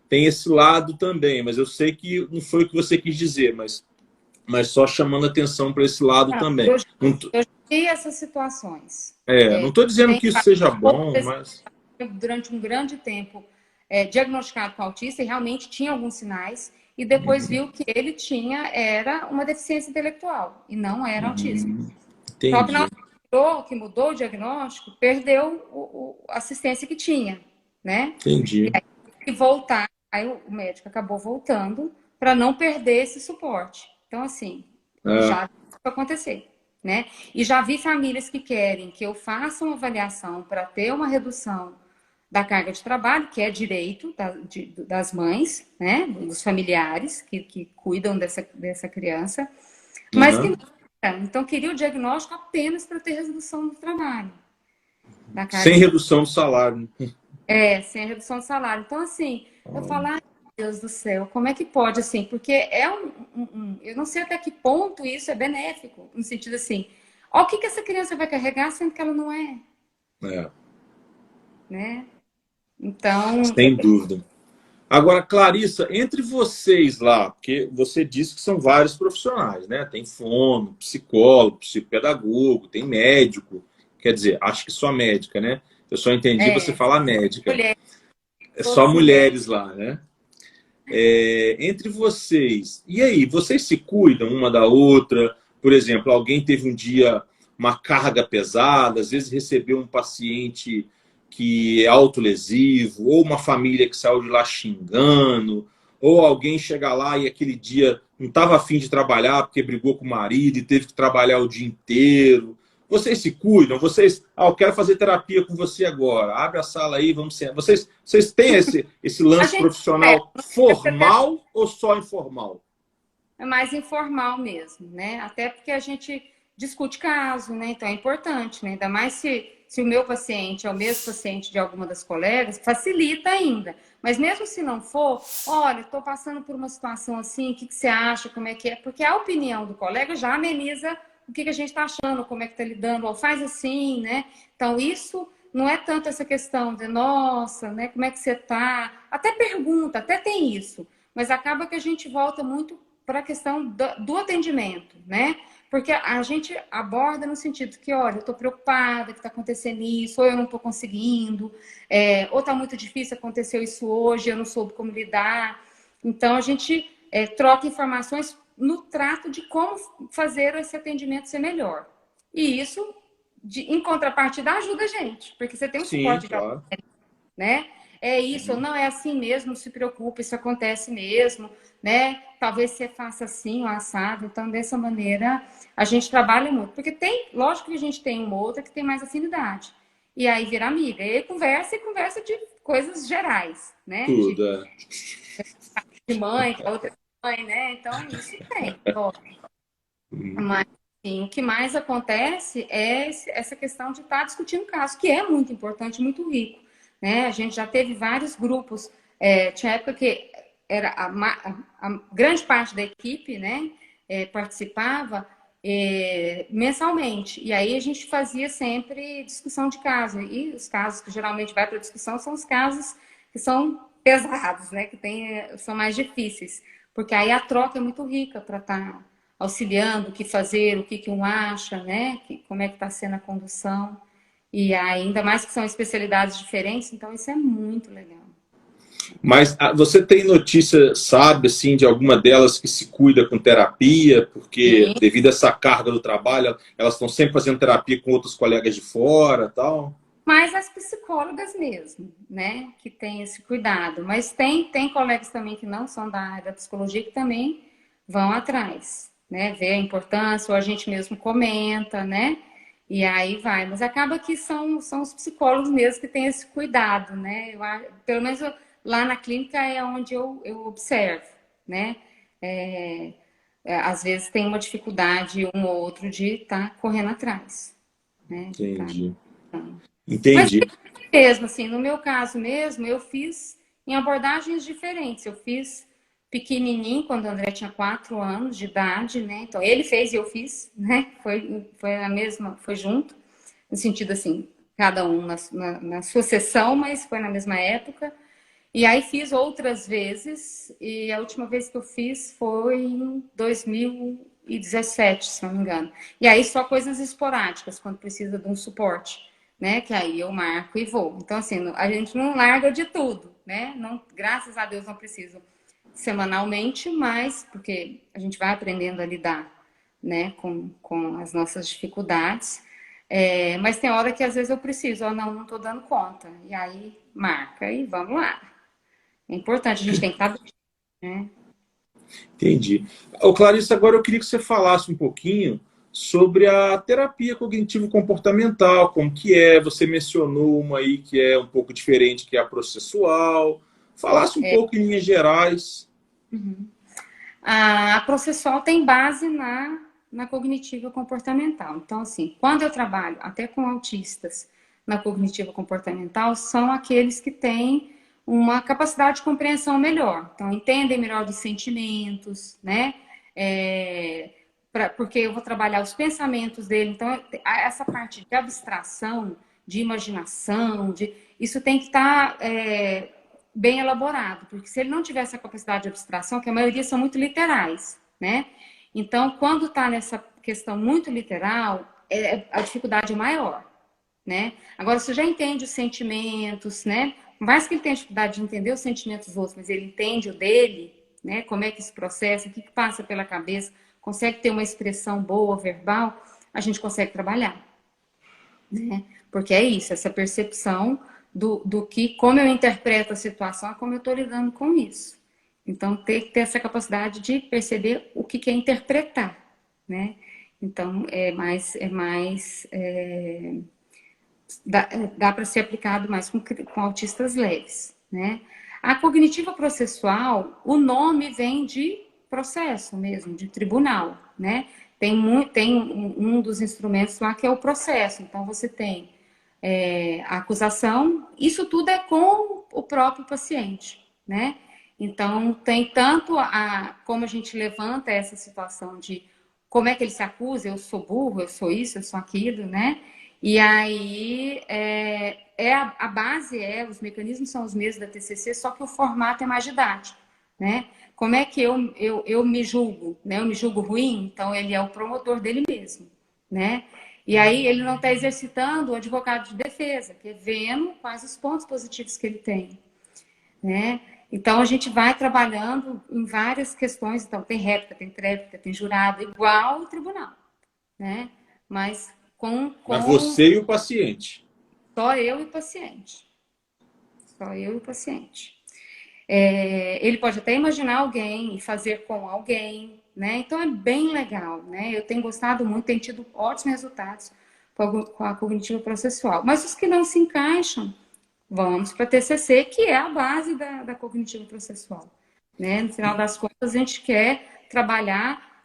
tem esse lado também, mas eu sei que não foi o que você quis dizer, mas só chamando atenção para esse lado Não, também. Não, eu já vi essas situações. não estou dizendo Tem que isso seja bom, outras mas. durante um grande tempo diagnosticado com autista e realmente tinha alguns sinais e depois viu que ele tinha era uma deficiência intelectual e não era autismo. Só que na Entendi. hora que mudou o diagnóstico, perdeu a assistência que tinha, né? Entendi. E voltar, aí o médico acabou voltando para não perder esse suporte. Então, assim, É, já vai acontecer, né? E já vi famílias que querem que eu faça uma avaliação para ter uma redução da carga de trabalho, que é direito das mães, né? Dos familiares que cuidam dessa criança, mas que uhum. não. Então, queria o diagnóstico apenas para ter redução do trabalho, da carga Sem de redução do salário. sem a redução do salário. Então, assim, eu falo, ai, meu Deus do céu, como é que pode, assim? Porque eu não sei até que ponto isso é benéfico, no sentido assim, ó, o que essa criança vai carregar sendo que ela não é, É, né? Então, sem dúvida. Agora, Clarissa, entre vocês lá, porque você disse que são vários profissionais, né? Tem fono, psicólogo, psicopedagogo, tem médico. Quer dizer, acho que só médica, né? Eu só entendi você é, falar médica. mulher, É só todas mulheres. mulheres lá, né? Entre vocês, e aí, vocês se cuidam uma da outra? Por exemplo, alguém teve um dia uma carga pesada, às vezes recebeu um paciente que é autolesivo, ou uma família que saiu de lá xingando, ou alguém chega lá e aquele dia não estava afim de trabalhar porque brigou com o marido e teve que trabalhar o dia inteiro. Vocês se cuidam? Vocês, eu quero fazer terapia com você agora. Abre a sala aí, vamos ser. Vocês têm esse A lance gente é, profissional formal ou só informal? é mais informal mesmo, né? Até porque a gente discute caso, né? Então é importante, né? Ainda mais se o meu paciente é o mesmo paciente de alguma das colegas, facilita ainda. Mas mesmo se não for, olha, estou passando por uma situação assim, o que você acha, como é que é? Porque a opinião do colega já ameniza o que a gente está achando, como é que está lidando, ou faz assim, né? Então isso não é tanto essa questão de, nossa, né? Como é que você está? Até pergunta, até tem isso. Mas acaba que a gente volta muito para a questão do atendimento, né? Porque a gente aborda no sentido que, olha, eu estou preocupada que está acontecendo isso, ou eu não estou conseguindo, ou está muito difícil, aconteceu isso hoje, eu não soube como lidar. Então, a gente troca informações no trato de como fazer esse atendimento ser melhor. E isso, em contrapartida, ajuda a gente, porque você tem um Sim, suporte de claro. né? É isso, não é assim mesmo, não se preocupe, isso acontece mesmo, né? Talvez você faça assim, o assado. Então, dessa maneira, a gente trabalha muito. Porque tem, lógico que a gente tem uma outra que tem mais afinidade. E aí vira amiga. E aí conversa e conversa de coisas gerais, né? Tudo, é. De mãe, que a outra é mãe, né? Então, isso tem. Mas, sim, o que mais acontece é essa questão de estar discutindo casos, que é muito importante, muito rico, né? A gente já teve vários grupos, tinha época que era a grande parte da equipe, né, participava mensalmente, e aí a gente fazia sempre discussão de caso, e os casos que geralmente vai para discussão são os casos que são pesados, né, que são mais difíceis, porque aí a troca é muito rica para estar auxiliando o que fazer, o que um acha, né? Como é que está sendo a condução. E ainda mais que são especialidades diferentes, então isso é muito legal. Mas você tem notícia, sabe, assim, de alguma delas que se cuida com terapia, porque Sim, devido a essa carga do trabalho, elas estão sempre fazendo terapia com outros colegas de fora, tal? mas as psicólogas mesmo, né, que têm esse cuidado. Mas tem colegas também que não são da área da psicologia que também vão atrás, né, vê a importância, ou a gente mesmo comenta, né, e aí vai. Mas acaba que são os psicólogos mesmo que têm esse cuidado, né, pelo menos lá na clínica é onde eu observo, né, é, às vezes tem uma dificuldade um ou outro de estar correndo atrás, né, de estar... Entendi. Mas Entendi. mesmo assim, no meu caso mesmo, eu fiz em abordagens diferentes. Eu fiz pequenininho, quando o André tinha 4 anos de idade, né? Então, ele fez e eu fiz, né? Foi a mesma, foi junto, no sentido assim, cada um na sua sessão, mas foi na mesma época. E aí fiz outras vezes, e a última vez que eu fiz foi em 2017, se não me engano. E aí só coisas esporádicas, quando precisa de um suporte, né? Que aí eu marco e vou. Então, assim, a gente não larga de tudo, né? Não, graças a Deus não preciso semanalmente, mas porque a gente vai aprendendo a lidar, né, com as nossas dificuldades. Mas tem hora que às vezes eu preciso, ou não estou dando conta. E aí marca e vamos lá. É importante, a gente tem que estar bem, né? Entendi. Ô, Clarissa, agora eu queria que você falasse um pouquinho sobre a terapia cognitivo-comportamental, como que é, você mencionou uma aí que é um pouco diferente, que é a processual. Falasse um pouco em linhas gerais. A processual tem base na cognitiva comportamental. Então, assim, quando eu trabalho até com autistas na cognitiva comportamental, são aqueles que têm uma capacidade de compreensão melhor. Então, entendem melhor dos sentimentos, né? Porque eu vou trabalhar os pensamentos dele. Então, essa parte de abstração, de imaginação, isso tem que estar bem elaborado, porque se ele não tiver essa capacidade de abstração, que a maioria são muito literais, né? Então, quando está nessa questão muito literal, a dificuldade é maior, né? Agora, você já entende os sentimentos, né? Por mais que ele tenha dificuldade de entender os sentimentos dos outros, mas ele entende o dele, né? Como é que se processa, o que passa pela cabeça, consegue ter uma expressão boa, verbal, a gente consegue trabalhar, né? Porque é isso, essa percepção do que, como eu interpreto a situação, é como eu estou lidando com isso. Então, ter que ter essa capacidade de perceber o que é interpretar, né? Então, dá para ser aplicado mais com autistas leves, né? A cognitiva processual, o nome vem de processo mesmo, de tribunal, né? Tem um dos instrumentos lá que é o processo. Então, você tem a acusação, isso tudo é com o próprio paciente, né? Então, tem tanto como a gente levanta essa situação de como é que ele se acusa, eu sou burro, eu sou isso, eu sou aquilo, né? E aí, a base os mecanismos são os mesmos da TCC, só que o formato é mais didático, né? Como é que eu me julgo, né? Eu me julgo ruim, então ele é o promotor dele mesmo, né? E aí ele não está exercitando o advogado de defesa, que é vendo quais os pontos positivos que ele tem, né? Então a gente vai trabalhando em várias questões, então tem réplica, tem tréplica, tem jurado, igual o tribunal, né? Mas Mas com você e o paciente. só eu e o paciente. Só eu e o paciente. Ele pode até imaginar alguém e fazer com alguém, né? Então é bem legal, né? Eu tenho gostado muito, tenho tido ótimos resultados com a cognitiva processual. Mas os que não se encaixam, vamos para a TCC, que é a base da cognitiva processual, né? No final das contas, a gente quer trabalhar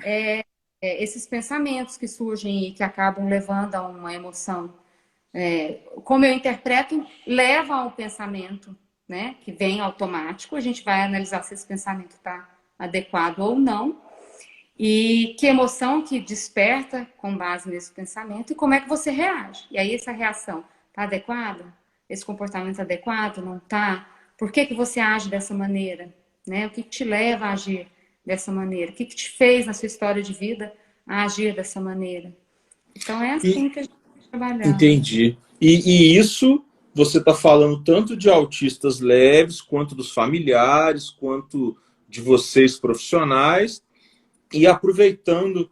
esses pensamentos que surgem e que acabam levando a uma emoção. Como eu interpreto, leva ao pensamento, né, que vem automático. A gente vai analisar se esse pensamento está adequado ou não. E que emoção que desperta com base nesse pensamento e como é que você reage. E aí essa reação está adequada? Esse comportamento é adequado? Não está? Por que você age dessa maneira? Né? O que te leva a agir dessa maneira? O que te fez na sua história de vida a agir dessa maneira? Então é E assim que a gente vai trabalhando. entendi. E isso você está falando tanto de autistas leves, quanto dos familiares, quanto de vocês profissionais, e aproveitando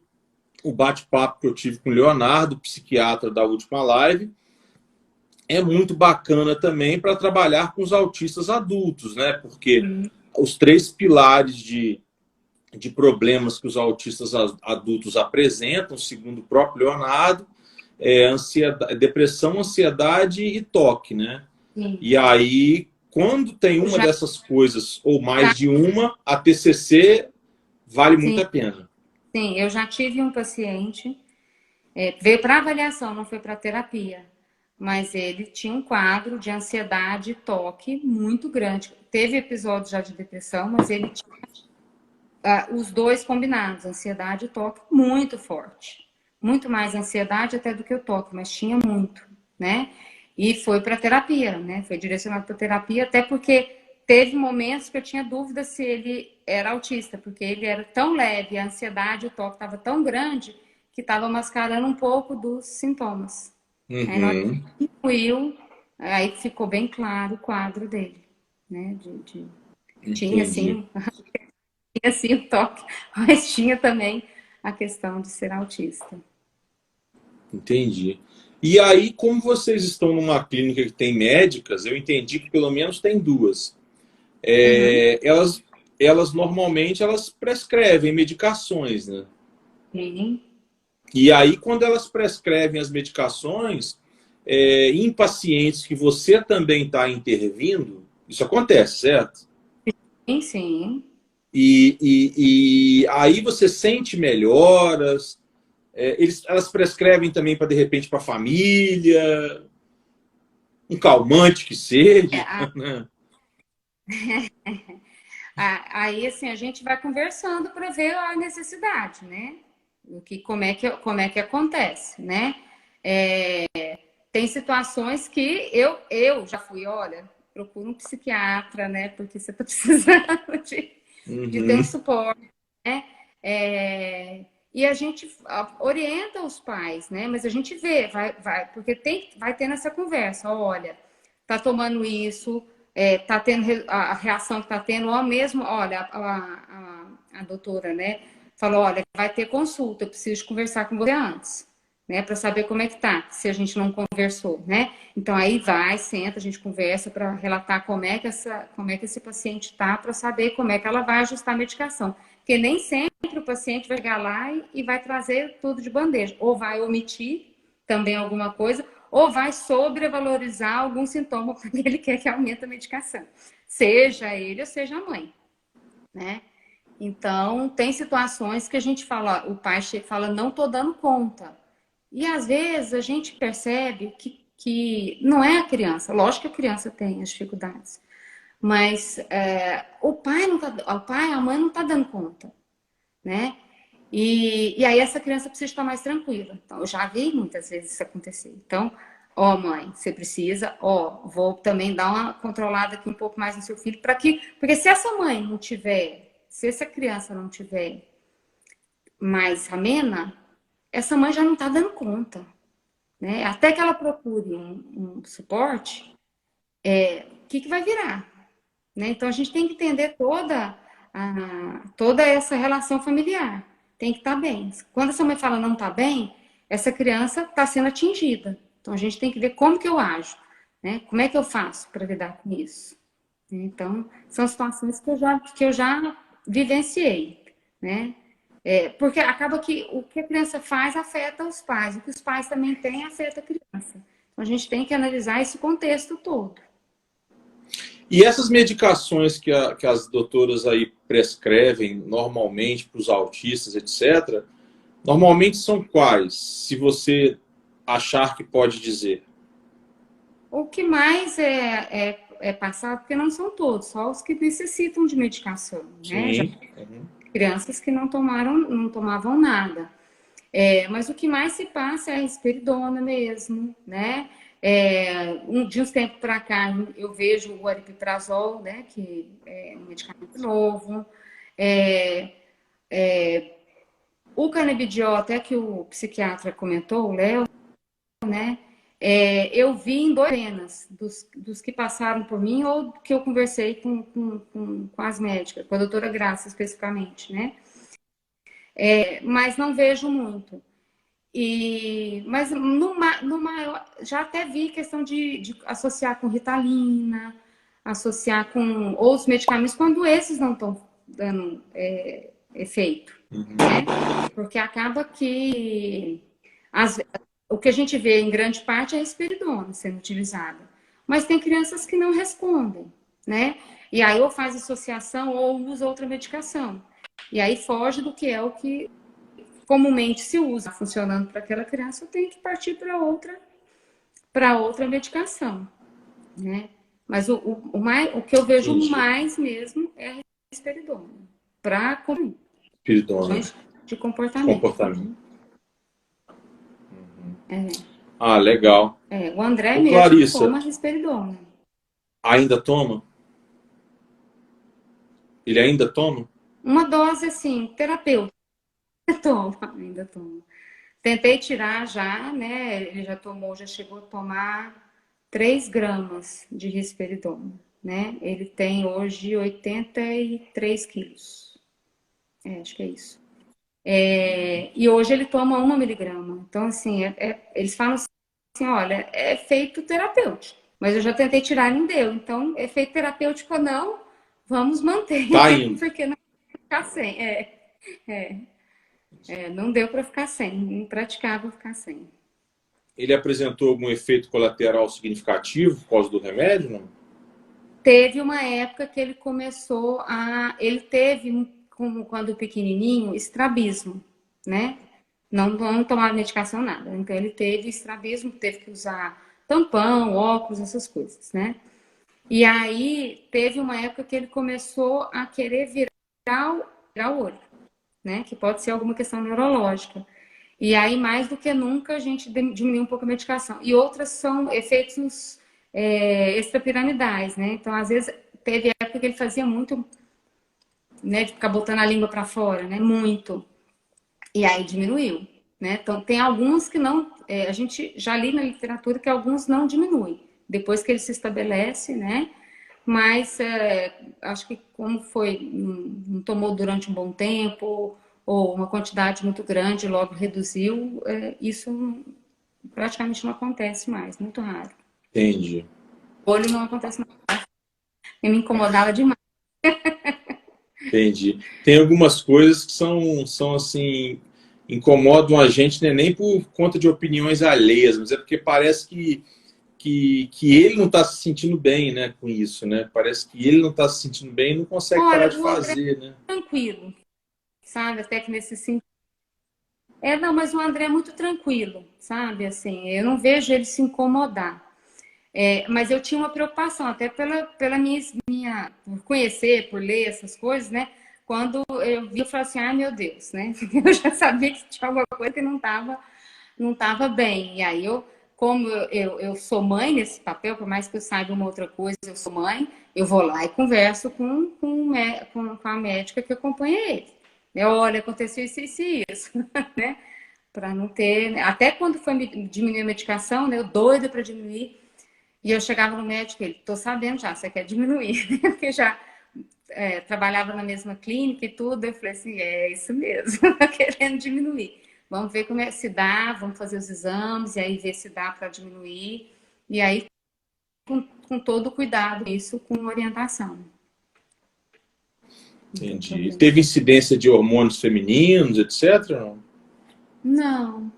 o bate-papo que eu tive com o Leonardo, psiquiatra da última live, é muito bacana também para trabalhar com os autistas adultos, né? Porque os 3 pilares de problemas que os autistas adultos apresentam, segundo o próprio Leonardo, depressão, ansiedade e toque, né? Sim. E aí, quando tem uma dessas coisas, ou mais de uma, a TCC vale muito a pena. Sim, eu já tive um paciente, veio para avaliação, não foi para terapia, mas ele tinha um quadro de ansiedade e toque muito grande. Teve episódios já de depressão, mas ele tinha os dois combinados, ansiedade e toque, muito forte. Muito mais ansiedade até do que o toque, mas tinha muito, né? E foi para terapia, né? Foi direcionado para terapia, até porque teve momentos que eu tinha dúvida se ele era autista, porque ele era tão leve, a ansiedade, o toque estava tão grande que estava mascarando um pouco dos sintomas. Aí nós incluiu, aí ficou bem claro o quadro dele, né? Tinha assim o toque, mas tinha também a questão de ser autista. Entendi. E aí, como vocês estão numa clínica que tem médicas, eu entendi que pelo menos tem 2. Elas normalmente elas prescrevem medicações, né? Sim. E aí, quando elas prescrevem as medicações, em pacientes que você também está intervindo, isso acontece, certo? Sim, sim. E aí você sente melhoras. Elas prescrevem também para, de repente, para a família, um calmante que seja. Né? Aí, assim, a gente vai conversando para ver a necessidade, né? Como é que acontece, né? Tem situações que eu já fui, olha, procura um psiquiatra, né? Porque você está precisando de ter um suporte, né? E a gente orienta os pais, né? Mas a gente vê, porque vai tendo essa conversa, olha, tá tomando isso, tá tendo a reação que tá tendo, ou mesmo, olha, a doutora, né? Falou, olha, vai ter consulta, eu preciso conversar com você antes, né? Para saber como é que tá, se a gente não conversou, né? Então aí senta, a gente conversa para relatar como é que esse paciente tá, para saber como é que ela vai ajustar a medicação. Porque nem sempre o paciente vai chegar lá e vai trazer tudo de bandeja, ou vai omitir também alguma coisa, ou vai sobrevalorizar algum sintoma porque ele quer que aumente a medicação, seja ele ou seja a mãe, né? Então, tem situações que a gente fala, o pai fala, não tô dando conta. E às vezes a gente percebe que não é a criança, lógico que a criança tem as dificuldades, mas o pai, a mãe não tá dando conta, né? E aí essa criança precisa estar mais tranquila. Então, eu já vi muitas vezes isso acontecer. Então, ó, mãe, você precisa, vou também dar uma controlada aqui um pouco mais no seu filho, porque se essa mãe não tiver, se essa criança não tiver mais amena, essa mãe já não está dando conta, né? Até que ela procure um suporte, o que vai virar? Né? Então, a gente tem que entender toda essa relação familiar. Tem que estar bem. Quando essa mãe fala não está bem, essa criança está sendo atingida. Então, a gente tem que ver como que eu ajo, né? Como é que eu faço para lidar com isso. Então, são situações que eu já vivenciei, né? Porque acaba que o que a criança faz afeta os pais, o que os pais também têm afeta a criança. Então, a gente tem que analisar esse contexto todo. E essas medicações que as doutoras aí prescrevem normalmente para os autistas, etc., normalmente são quais? Se você achar que pode dizer. O que mais é passado, porque não são todos, só os que necessitam de medicação, né? Já crianças que não tomavam nada. Mas o que mais se passa é a risperidona mesmo, né? De uns tempos para cá, eu vejo o aripiprazol, né? Que é um medicamento novo. O canabidiol, até que o psiquiatra comentou, o Léo, né? Eu vi em dois apenas, dos que passaram por mim ou que eu conversei com as médicas, com a doutora Graça especificamente, né? Mas não vejo muito. Mas no maior, já até vi questão de associar com Ritalina, associar com outros medicamentos, quando esses não estão dando efeito, né? Porque acaba que o que a gente vê em grande parte é a risperidona sendo utilizada. Mas tem crianças que não respondem, né? E aí ou faz associação ou usa outra medicação. E aí foge do que é o que comumente se usa. Funcionando para aquela criança, eu tenho que partir para outra medicação, né? Mas o que eu vejo mais mesmo é a risperidona para questões de comportamento. Ah, legal. O André Ô, mesmo Clarissa, toma risperidona. ainda toma? Ele ainda toma? Uma dose, assim, terapêutica. Toma, ainda toma. Tentei tirar já, né? Ele já tomou, já chegou a tomar 3 gramas de risperidona, né? Ele tem hoje 83 quilos. Acho que é isso. E hoje ele toma 1 miligrama. Então, assim, eles falam assim, olha, é efeito terapêutico. Mas eu já tentei tirar e não deu. Então, efeito terapêutico ou não, vamos manter. Tá indo. Porque não vai ficar sem. Não deu para ficar sem. Impraticável ficar sem. Ele apresentou algum efeito colateral significativo por causa do remédio, não? Teve uma época que ele começou a... Ele teve, quando pequenininho, estrabismo, né? Não tomava medicação, nada. Então, ele teve estrabismo, teve que usar tampão, óculos, essas coisas, né? E aí, teve uma época que ele começou a querer virar o olho, né? Que pode ser alguma questão neurológica. E aí, mais do que nunca, a gente diminuiu um pouco a medicação. E outras são efeitos extrapiramidais, né? Então, às vezes, teve época que ele fazia muito, né? De ficar botando a língua para fora, né? Muito. E aí diminuiu, né? Então, tem alguns que não... a gente já li na literatura que alguns não diminuem. Depois que ele se estabelece, né? Mas acho que como não tomou durante um bom tempo ou uma quantidade muito grande logo reduziu, isso praticamente não acontece mais, muito raro. Entendi. O olho não acontece mais. Me incomodava demais. Entendi. Tem algumas coisas que são assim, incomodam a gente, né? Nem por conta de opiniões alheias, mas é porque parece que ele não está se sentindo bem, né, com isso, né? Parece que ele não está se sentindo bem e não consegue parar de fazer, né? Tranquilo, sabe? Até que nesse sentido. Não, mas o André é muito tranquilo, sabe? Assim, eu não vejo ele se incomodar. Mas eu tinha uma preocupação, até pela minha por conhecer, por ler essas coisas, né? Quando eu vi, eu falei assim, ai meu Deus, né? Eu já sabia que tinha alguma coisa que não tava bem. E aí como eu sou mãe nesse papel, por mais que eu saiba uma outra coisa, eu sou mãe, eu vou lá e converso com a médica que acompanha ele. Olha, aconteceu isso e isso, né? Para não ter... Até quando foi diminuir a medicação, né? Eu doida para diminuir. E eu chegava no médico, ele, tô sabendo já, você quer diminuir, porque já trabalhava na mesma clínica e tudo, eu falei assim, é isso mesmo, tô querendo diminuir. Vamos ver como se dá, vamos fazer os exames, e aí ver se dá para diminuir, e aí com todo cuidado, isso com orientação. Entendi. Teve incidência de hormônios femininos, etc? Não.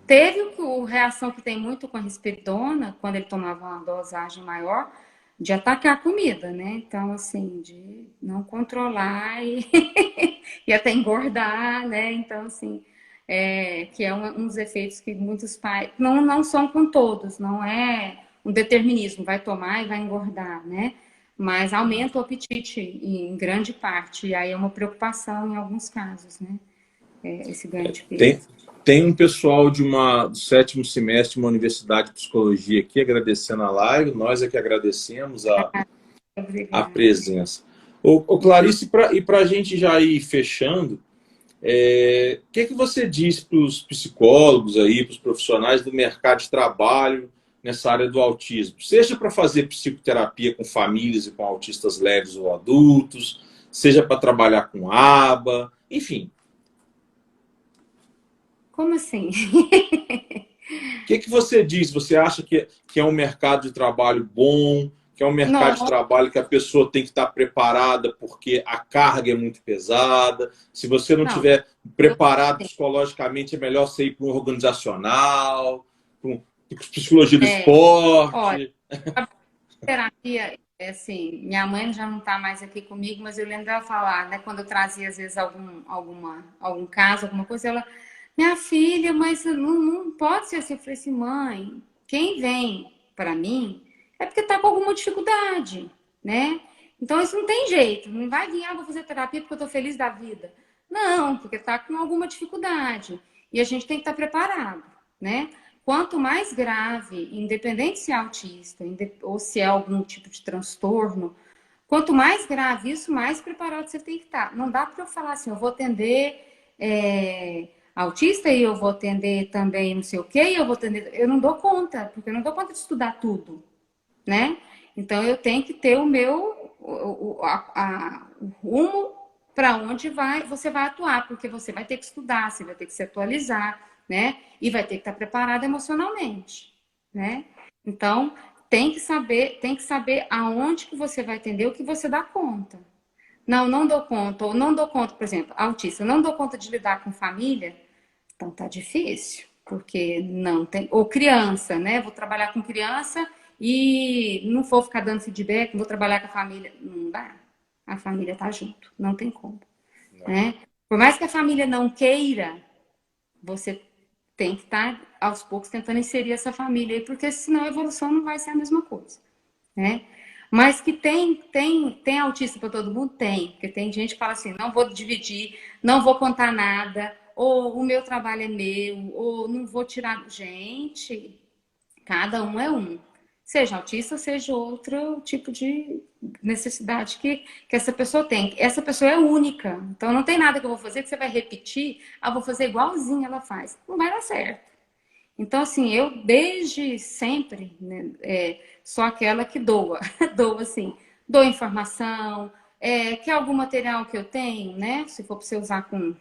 Teve reação que tem muito com a risperidona, quando ele tomava uma dosagem maior, de atacar a comida, né? Então, assim, de não controlar e até engordar, né? Então, assim, que é um dos efeitos que muitos pais... Não são com todos, não é um determinismo, vai tomar e vai engordar, né? Mas aumenta o apetite em grande parte, e aí é uma preocupação em alguns casos, né? Esse ganho de peso. Tem um pessoal do 7º semestre de uma universidade de psicologia aqui agradecendo a live, nós é que agradecemos a presença. Clarice, e para a gente já ir fechando, O que você diz para os psicólogos aí, para os profissionais do mercado de trabalho nessa área do autismo? Seja para fazer psicoterapia com famílias e com autistas leves ou adultos, seja para trabalhar com aba, enfim. Como assim? O que você diz? Você acha que é um mercado de trabalho bom, que é um mercado de Não, trabalho que a pessoa tem que estar preparada porque a carga é muito pesada? Se você não não. estiver Eu, preparado psicologicamente, é melhor você ir para um organizacional, para um psicologia do olha, esporte. a terapia, assim, minha mãe já não está mais aqui comigo, mas eu lembro dela falar, né, quando eu trazia, às vezes, algum caso, alguma coisa, ela, minha filha, mas não pode ser assim. Eu falei assim, mãe, quem vem para mim é porque está com alguma dificuldade, né? Então, isso não tem jeito, não vai vir, vou fazer terapia porque eu estou feliz da vida. Não, porque está com alguma dificuldade. E a gente tem que estar preparado, né? Quanto mais grave, independente se é autista ou se é algum tipo de transtorno, quanto mais grave isso, mais preparado você tem que estar. Não dá para eu falar assim, eu vou atender autista e eu vou atender também não sei o quê, e eu vou atender. Eu não dou conta, porque eu não dou conta de estudar tudo, né? Então eu tenho que ter o meu o rumo para onde você vai atuar, porque você vai ter que estudar, você vai ter que se atualizar, né? E vai ter que estar preparado emocionalmente, né? Então, tem que saber aonde que você vai atender, o que você dá conta. Não dou conta, ou não dou conta, por exemplo, autista, não dou conta de lidar com família, então tá difícil, porque não tem. Ou criança, né? Vou trabalhar com criança e não vou ficar dando feedback, vou trabalhar com a família. Não dá. A família tá junto, não tem como, né? Por mais que a família não queira, você tem que estar aos poucos tentando inserir essa família aí, porque senão a evolução não vai ser a mesma coisa, né? Mas que tem autista para todo mundo? Tem, porque tem gente que fala assim, não vou dividir, não vou contar nada, ou o meu trabalho é meu, ou não vou tirar. Gente, cada um é um. Seja autista, seja outro tipo de necessidade que essa pessoa tem. Essa pessoa é única. Então não tem nada que eu vou fazer que você vai repetir, vou fazer igualzinho ela faz. Não vai dar certo. Então, assim, eu desde sempre, né, sou aquela que doa, doa assim, dou informação, quer algum material que eu tenho, né? Se for para você usar com,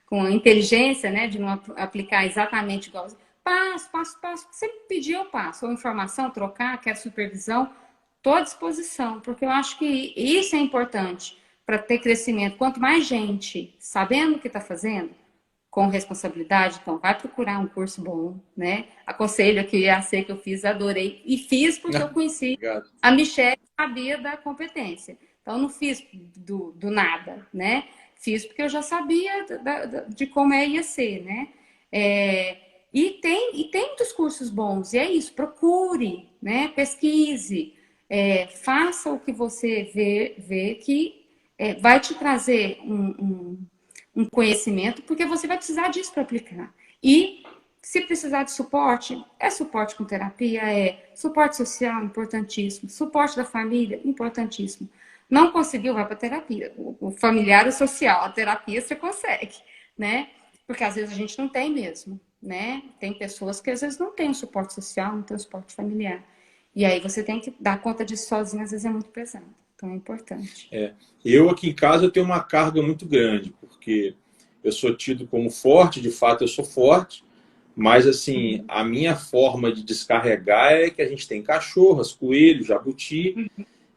com a inteligência, né? De não aplicar exatamente igual. Passo. Se você me pedir, eu passo. Ou informação, trocar, quer supervisão, estou à disposição, porque eu acho que isso é importante para ter crescimento. Quanto mais gente sabendo o que está fazendo, com responsabilidade, então vai procurar um curso bom, né? Aconselho aqui o IAC que eu fiz, adorei. E fiz porque eu conheci Obrigado. a Michelle, sabia da competência. Então não fiz do nada, né? Fiz porque eu já sabia de como ia ser, né? E tem muitos cursos bons, e é isso, procure, né? Pesquise, faça o que você vê que vai te trazer um conhecimento, porque você vai precisar disso para aplicar. E se precisar de suporte, suporte com terapia, suporte social, importantíssimo, suporte da família, importantíssimo. Não conseguiu, vai para terapia. O familiar e o social, a terapia você consegue, né? Porque às vezes a gente não tem mesmo, né? Tem pessoas que às vezes não têm o suporte social, não tem o suporte familiar. E aí você tem que dar conta disso sozinho, às vezes é muito pesado. Então é importante. Eu aqui em casa eu tenho uma carga muito grande, porque eu sou tido como forte, de fato eu sou forte, mas assim, a minha forma de descarregar é que a gente tem cachorras, coelhos, jabuti,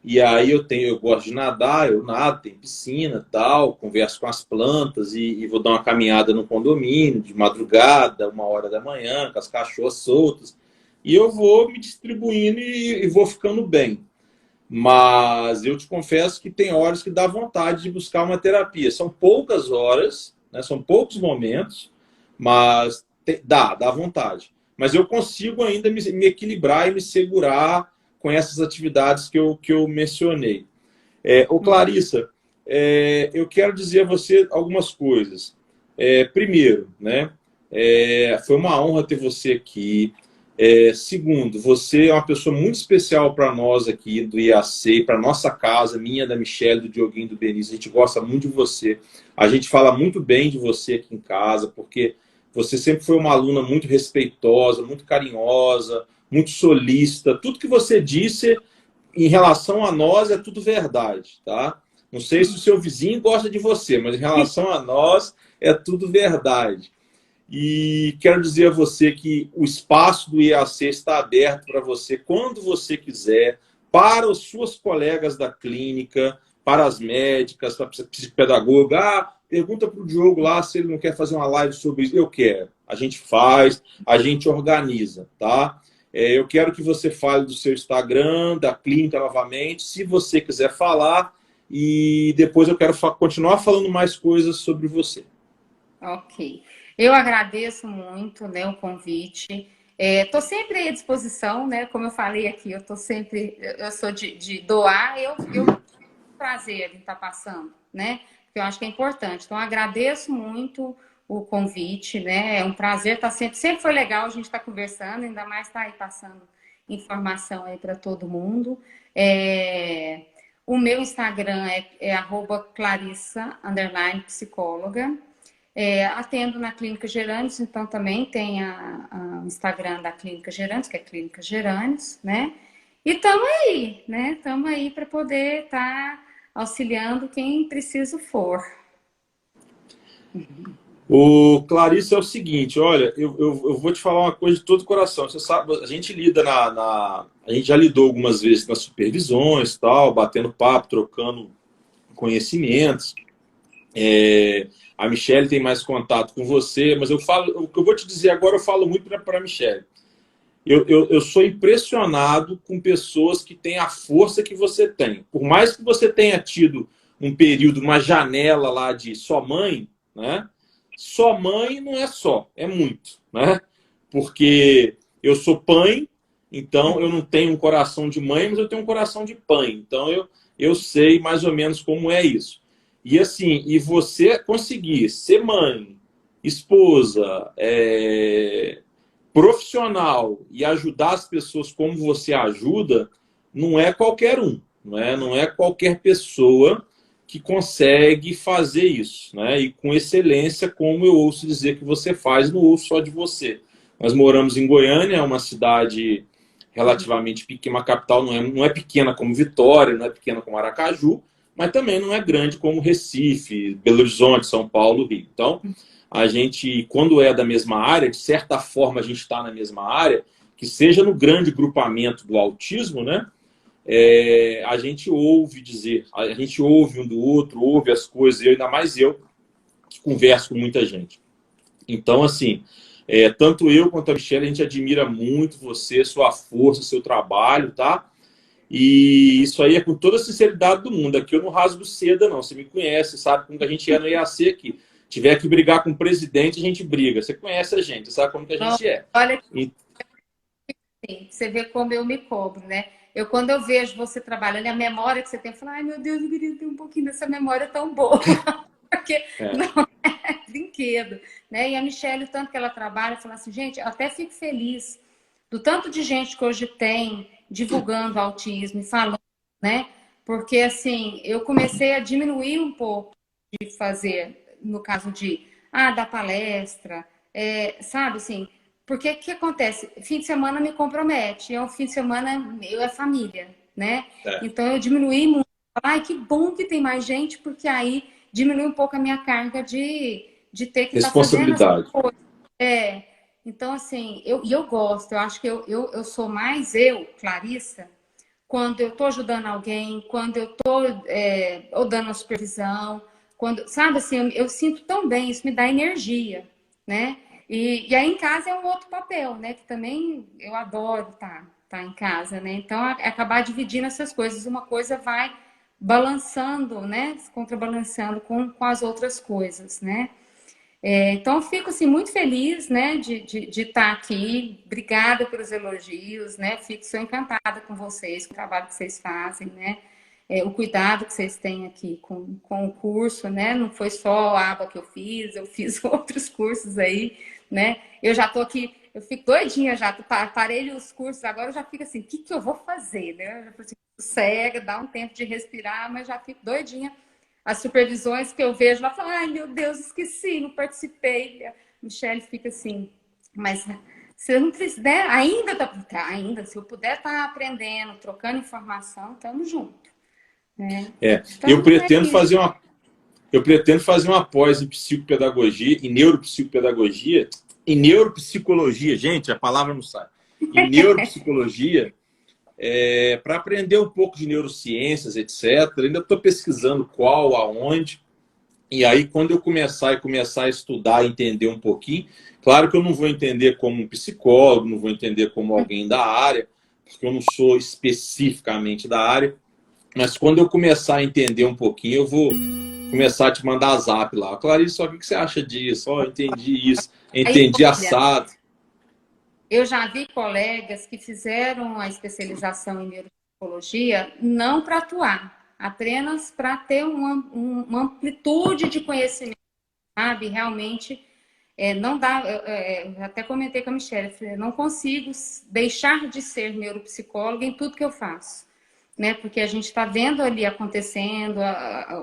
e aí eu gosto de nadar, eu nado, tem piscina, tal, converso com as plantas e vou dar uma caminhada no condomínio de madrugada, 1 hora da manhã, com as cachorras soltas, e eu vou me distribuindo e vou ficando bem. Mas eu te confesso que tem horas que dá vontade de buscar uma terapia. São poucas horas, né? São poucos momentos, mas dá vontade. Mas eu consigo ainda me equilibrar e me segurar com essas atividades que eu mencionei. Ô Clarissa, eu quero dizer a você algumas coisas. Primeiro, né? Foi uma honra ter você aqui. Segundo, você é uma pessoa muito especial para nós aqui do IAC, para nossa casa, minha, da Michelle, do Dioguinho, do Benício. A gente gosta muito de você. A gente fala muito bem de você aqui em casa, porque você sempre foi uma aluna muito respeitosa, muito carinhosa, muito solícita. Tudo que você disse em relação a nós é tudo verdade, tá? Não sei se o seu vizinho gosta de você, mas em relação a nós é tudo verdade. E quero dizer a você que o espaço do IAC está aberto para você quando você quiser, para os seus colegas da clínica, para as médicas, para a psicopedagoga. Pergunta para o Diogo lá se ele não quer fazer uma live sobre isso. Eu quero. A gente faz, a gente organiza, tá? Eu quero que você fale do seu Instagram, da clínica novamente, se você quiser falar, e depois eu quero continuar falando mais coisas sobre você. Ok. Eu agradeço muito, né, o convite. Estou sempre à disposição, né? Como eu falei aqui, eu sou de doar, eu prazer em estar passando, né? Porque eu acho que é importante. Então, agradeço muito o convite, né? É um prazer estar sempre foi legal a gente estar conversando, ainda mais estar aí passando informação aí para todo mundo. O meu Instagram é @clarissa_psicóloga. Atendo na Clínica Geranes, então também tem o Instagram da Clínica Geranes, que é Clínica Geranes, né? E estamos aí, né? Estamos aí para poder estar auxiliando quem preciso for. O Clarice é o seguinte, olha, eu vou te falar uma coisa de todo o coração. Você sabe, a gente lida a gente já lidou algumas vezes nas supervisões, tal, batendo papo, trocando conhecimentos. A Michelle tem mais contato com você, mas o que eu vou te dizer agora, eu falo muito para a Michelle. Eu sou impressionado com pessoas que têm a força que você tem. Por mais que você tenha tido um período, uma janela lá de só mãe, né? Só mãe não é só, é muito, né? Porque eu sou pai, então eu não tenho um coração de mãe, mas eu tenho um coração de pai. Então eu sei mais ou menos como é isso. E assim, e você conseguir ser mãe, esposa, profissional e ajudar as pessoas como você ajuda, não é qualquer um, não é qualquer pessoa que consegue fazer isso, né? E com excelência, como eu ouço dizer que você faz, não ouço só de você. Nós moramos em Goiânia, é uma cidade relativamente pequena, uma capital não é pequena como Vitória, não é pequena como Aracaju, mas também não é grande como Recife, Belo Horizonte, São Paulo, Rio. Então, a gente, quando é da mesma área, de certa forma a gente está na mesma área, que seja no grande grupamento do autismo, né? A gente ouve dizer, a gente ouve um do outro, ouve as coisas, ainda mais eu, que converso com muita gente. Então, assim, tanto eu quanto a Michelle, a gente admira muito você, sua força, seu trabalho, tá? E isso aí é com toda a sinceridade do mundo. Aqui eu não rasgo seda, não. Você me conhece, sabe como que a gente é no IAC aqui. Tiver que brigar com o presidente, a gente briga. Você conhece a gente, sabe como que a gente é. Olha, sim, você vê como eu me cobro, né? Quando eu vejo você trabalhando, a memória que você tem, eu falo, ai meu Deus, eu queria ter um pouquinho dessa memória tão boa. Porque não é brinquedo, né? E a Michelle, o tanto que ela trabalha, fala assim, gente, eu até fico feliz do tanto de gente que hoje tem divulgando autismo e falando, né? Porque, assim, eu comecei a diminuir um pouco de fazer, no caso dar palestra, sabe, assim, porque o que acontece? Fim de semana me compromete, é um fim de semana, é família, né? Então, eu diminuí muito. Ai, que bom que tem mais gente, porque aí diminui um pouco a minha carga de ter que estar fazendo as coisas. Então, assim, eu gosto, eu acho que eu sou mais Clarissa, quando eu estou ajudando alguém, quando eu estou dando a supervisão, quando, sabe assim, eu sinto tão bem, isso me dá energia, né? E aí em casa é um outro papel, né? Que também eu adoro estar em casa, né? Então, acabar dividindo essas coisas, uma coisa vai balançando, né? Contrabalançando com as outras coisas, né? Então, eu fico assim, muito feliz, né, de estar aqui. Obrigada pelos elogios, né? Sou encantada com vocês, com o trabalho que vocês fazem, né? O cuidado que vocês têm aqui com o curso, né? Não foi só a aba que eu fiz outros cursos aí, né? Eu já estou aqui eu fico doidinha já. Parei os cursos, agora eu já fico assim, o que que eu vou fazer, né? Eu já fico assim, sossega, dá um tempo de respirar, mas já fico doidinha. As supervisões que eu vejo lá, falam, ai meu Deus, esqueci, não participei. A Michelle fica assim, mas você não precisa, né? Ainda, se eu puder estar aprendendo, trocando informação, estamos juntos. Né? Então, Eu pretendo fazer uma pós em psicopedagogia, em neuropsicopedagogia, em neuropsicologia, gente, a palavra não sai. Em neuropsicologia, para aprender um pouco de neurociências, etc. Ainda estou pesquisando qual, aonde. E aí, quando eu começar a estudar e entender um pouquinho, claro que eu não vou entender como um psicólogo, não vou entender como alguém da área, porque eu não sou especificamente da área, mas quando eu começar a entender um pouquinho, eu vou começar a te mandar zap lá. Clarice, o que você acha disso? Eu entendi isso, aí, entendi olha, assado. eu já vi colegas que fizeram a especialização em neuropsicologia não para atuar, apenas para ter uma amplitude de conhecimento, sabe? Realmente, não dá. Eu até comentei com a Michelle, eu não consigo deixar de ser neuropsicóloga em tudo que eu faço, né? Porque a gente está vendo ali acontecendo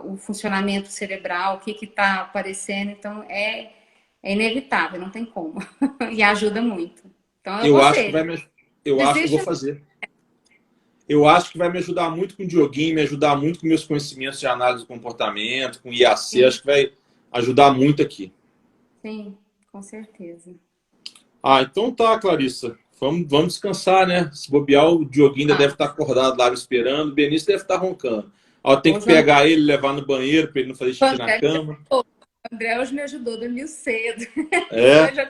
o funcionamento cerebral, o que está aparecendo, então é inevitável, não tem como. E ajuda muito. Então eu Eu acho que gostei. vai me... Eu acho que eu vou Desiste. fazer. Eu acho que vai me ajudar muito com o joguinho, me ajudar muito com meus conhecimentos de análise do comportamento, com IAC. Sim, Acho que vai ajudar muito aqui. sim, com certeza. Então tá, Clarissa. Vamos descansar, né? Se bobear, o Dioguinho ainda deve estar acordado lá me esperando. O Benício deve estar roncando. Tem que Hoje o pegar ele, levar no banheiro para ele não fazer xixi na André, cama. o André hoje me ajudou, dormiu cedo. É? Hoje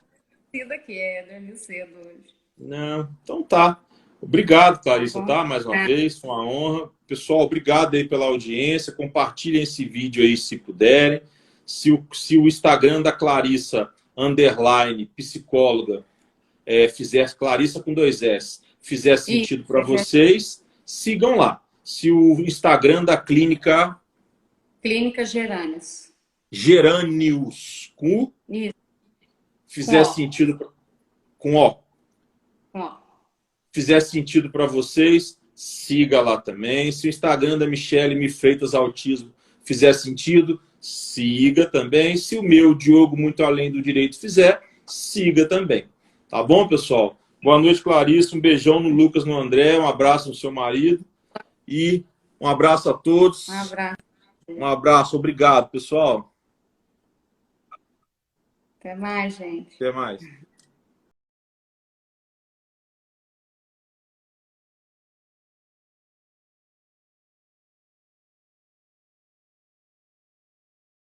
eu aqui, dormiu cedo hoje. Não. Então tá. Obrigado, Tá Clarissa, bom? tá? Mais uma vez, foi uma honra. Pessoal, obrigado aí pela audiência. Compartilhem esse vídeo aí se puderem. Se o Instagram da Clarissa, underline, psicóloga, fizer Clarissa com 2 S, fizer E sentido para vocês, sigam lá. Se o Instagram da clínica Clínica Gerânios. Gerânios com U Isso, com fizer ó, sentido com O, com ó. fizer sentido para vocês, siga lá também. Se o Instagram da Michelle Me Freitas Autismo fizer sentido, siga também. Se o meu Diogo Muito Além do Direito fizer, siga também. Tá bom, pessoal? Boa noite, Clarice. Um beijão no Lucas, no André. Um abraço no seu marido. E um abraço a todos. Um abraço. Um abraço. Obrigado, pessoal. Até mais, gente. Até mais.